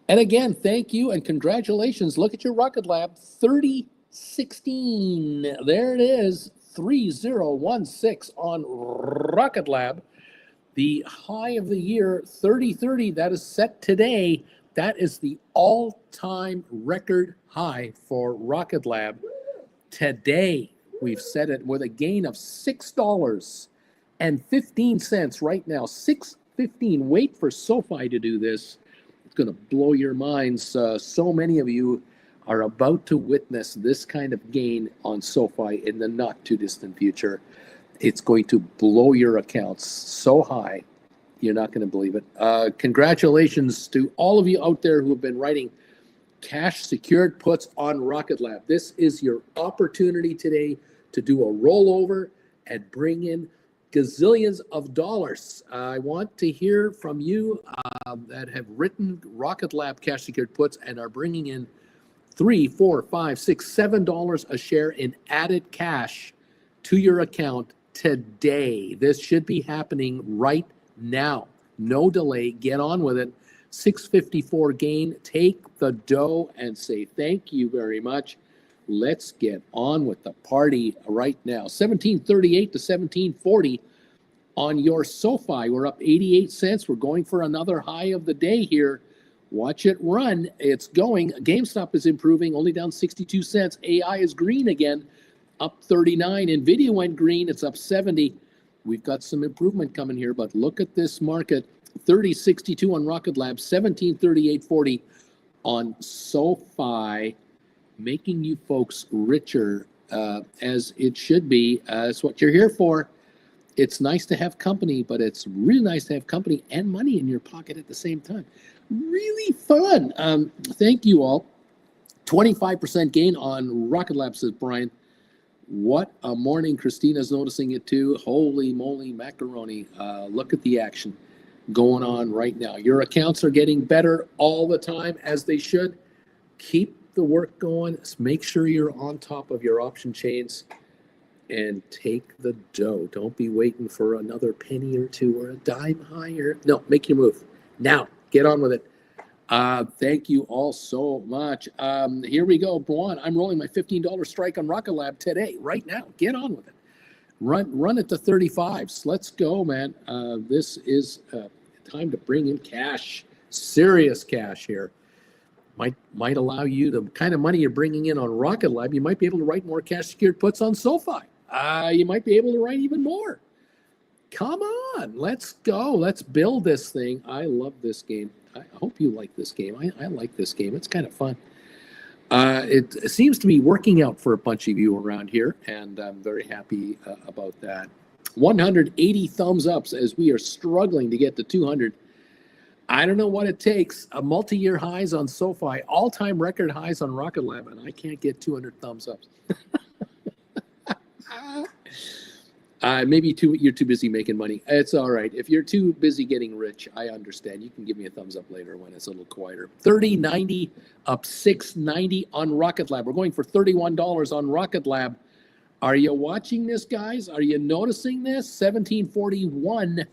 And again, thank you and congratulations. Look at your Rocket Lab, 3016. There it is, 3016 on Rocket Lab. The high of the year, 3030, that is set today. That is the all-time record high for Rocket Lab. Today, we've set it with a gain of $6.15 right now. $6.15. Wait for SoFi to do this. It's going to blow your minds. So many of you are about to witness this kind of gain on SoFi in the not too distant future. It's going to blow your accounts so high, you're not going to believe it. Congratulations to all of you out there who have been writing cash secured puts on Rocket Lab. This is your opportunity today to do a rollover and bring in gazillions of dollars. I want to hear from you that have written Rocket Lab cash secured puts and are bringing in $3, $4, $5, $6, $7 a share in added cash to your account today. This should be happening right now. No delay. Get on with it. 654 gain. Take the dough and say thank you very much. Let's get on with the party right now. 1738 to 1740 on your SoFi. We're up 88 cents. We're going for another high of the day here. Watch it run. It's going. GameStop is improving, only down 62 cents. AI is green again, up 39. NVIDIA went green. It's up 70. We've got some improvement coming here, but look at this market. 30.62 on Rocket Lab, 17.38.40 on SoFi, making you folks richer as it should be. That's what you're here for. It's nice to have company, but it's really nice to have company and money in your pocket at the same time. Really fun. Thank you all. 25% gain on Rocket Lab, says Brian. What a morning. Christina's noticing it too. Holy moly macaroni. Look at the action going on right now. Your accounts are getting better all the time, as they should. Keep the work going. Make sure you're on top of your option chains and take the dough. Don't be waiting for another penny or two or a dime higher. No, make your move. Now, get on with it. Thank you all so much. Here we go. Go on. I'm rolling my $15 strike on Rocket Lab today, right now. Get on with it. Run it to 35s. Let's go, man. This is time to bring in cash, serious cash here. Might allow you the kind of money you're bringing in on Rocket Lab. You might be able to write more cash secured puts on SoFi. You might be able to write even more. Come on, let's go. Let's build this thing. I love this game. I hope you like this game. I like this game. It's kind of fun. It seems to be working out for a bunch of you around here, and I'm very happy about that. 180 thumbs ups as we are struggling to get to 200. I don't know what it takes. A multi-year highs on SoFi, all-time record highs on Rocket Lab, and I can't get 200 thumbs ups. Maybe you're too busy making money. It's all right. If you're too busy getting rich, I understand. You can give me a thumbs up later when it's a little quieter. 30.90 up 6.90 on Rocket Lab. We're going for $31 on Rocket Lab. Are you watching this, guys? Are you noticing this? 1741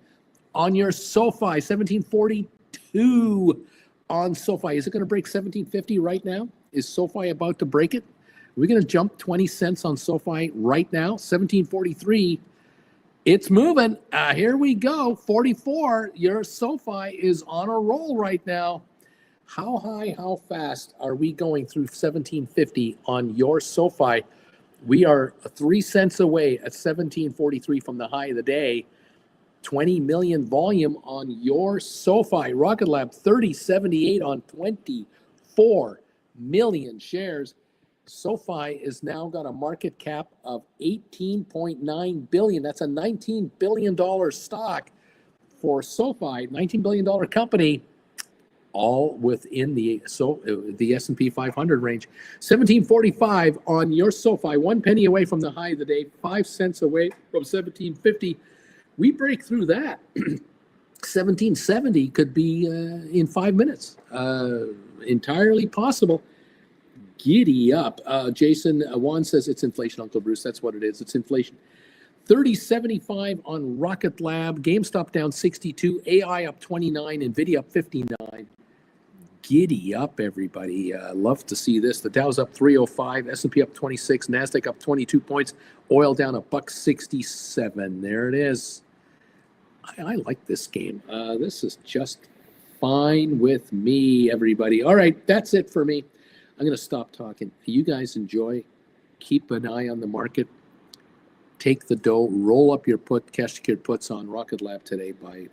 on your SoFi. 1742 on SoFi. Is it going to break 1750 right now? Is SoFi about to break it? Are we going to jump 20 cents on SoFi right now? 1743. It's moving. Here we go. 44. Your SoFi is on a roll right now. How high, how fast are we going through 1750 on your SoFi? We are 3 cents away at 1743 from the high of the day. 20 million volume on your SoFi. Rocket Lab 3078 on 24 million shares. SoFi is now got a market cap of $18.9 billion. That's a $19 billion stock for SoFi, $19 billion company, all within the S&P 500 range. 1745 on your SoFi, 1 penny away from the high of the day, 5 cents away from 1750. We break through that. 1770 could be in 5 minutes. Entirely possible. Giddy up. Jason Wan says it's inflation, Uncle Bruce. That's what it is. It's inflation. 30.75 on Rocket Lab. GameStop down 62. AI up 29. NVIDIA up 59. Giddy up, everybody. Love to see this. The Dow's up 305. S&P up 26. NASDAQ up 22 points. Oil down $1.67. There it is. I like this game. This is just fine with me, everybody. All right, that's it for me. I'm going to stop talking. You guys enjoy. Keep an eye on the market. Take the dough. Roll up your cash secured puts on Rocket Lab today by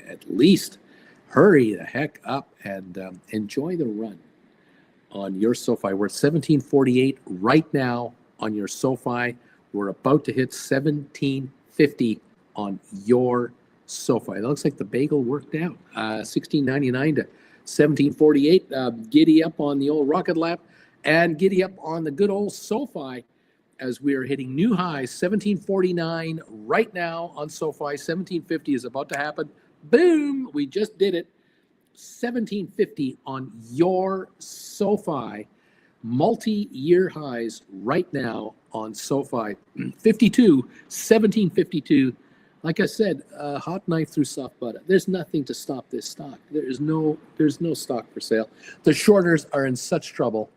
at least. Hurry the heck up and enjoy the run on your SoFi. We're at 1748 right now on your SoFi. We're about to hit 1750 on your SoFi. It looks like the bagel worked out. 1699 to 1748. Giddy up on the old Rocket Lab and giddy up on the good old SoFi as we are hitting new highs. 1749 right now on SoFi. 1750 is about to happen. Boom! We just did it. 1750 on your SoFi. Multi-year highs right now on SoFi. 1752. Like I said, hot knife through soft butter. There's nothing to stop this stock. There's no stock for sale. The shorters are in such trouble.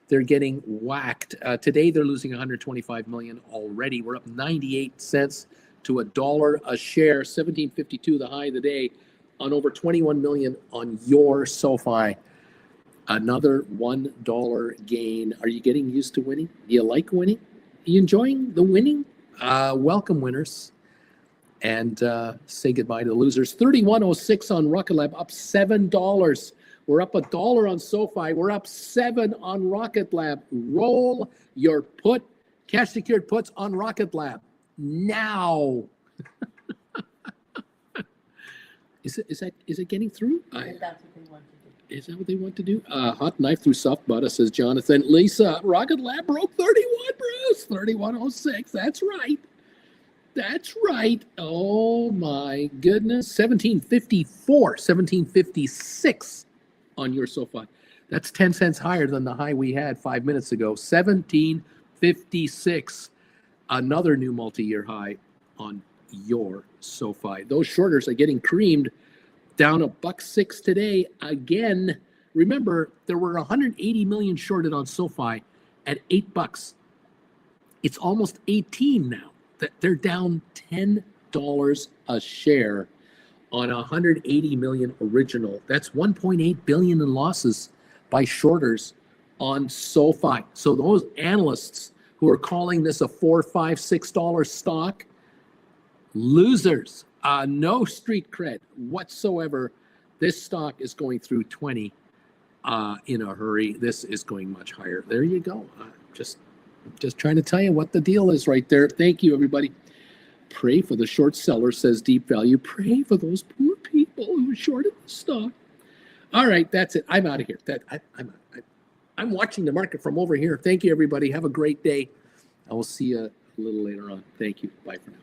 They're getting whacked. Today they're losing 125 million already. We're up 98 cents to $1 a share. 1752 the high of the day on over 21 million on your SoFi. Another $1 gain. Are you getting used to winning? Do you like winning? Are you enjoying the winning? Welcome, winners. and say goodbye to the losers. 31.06 on Rocket Lab, up $7. We're up $1 on SoFi. We're up $7 on Rocket Lab. Roll your put, cash secured puts on Rocket Lab now. Is it getting through? And that's what they want to do. Is that what they want to do? Hot knife through soft butter, says Jonathan. Lisa, Rocket Lab broke 31, Bruce. 31.06. That's right. That's right. Oh my goodness. 1754, 1756 on your SoFi. That's 10 cents higher than the high we had 5 minutes ago. 1756. Another new multi-year high on your SoFi. Those shorters are getting creamed, down $1.06 today again. Remember, there were 180 million shorted on SoFi at $8. It's almost 18 now. They're down $10 a share on 180 million original. That's 1.8 billion in losses by shorters on SoFi. So those analysts who are calling this a $4, $5, $6 stock, losers. No street cred whatsoever. This stock is going through 20 in a hurry. This is going much higher. There you go. Just trying to tell you what the deal is right there. Thank you, everybody. Pray for the short seller, says Deep Value. Pray for those poor people who shorted the stock. All right, that's it. I'm out of here. I'm watching the market from over here. Thank you, everybody. Have a great day. I will see you a little later on. Thank you. Bye for now.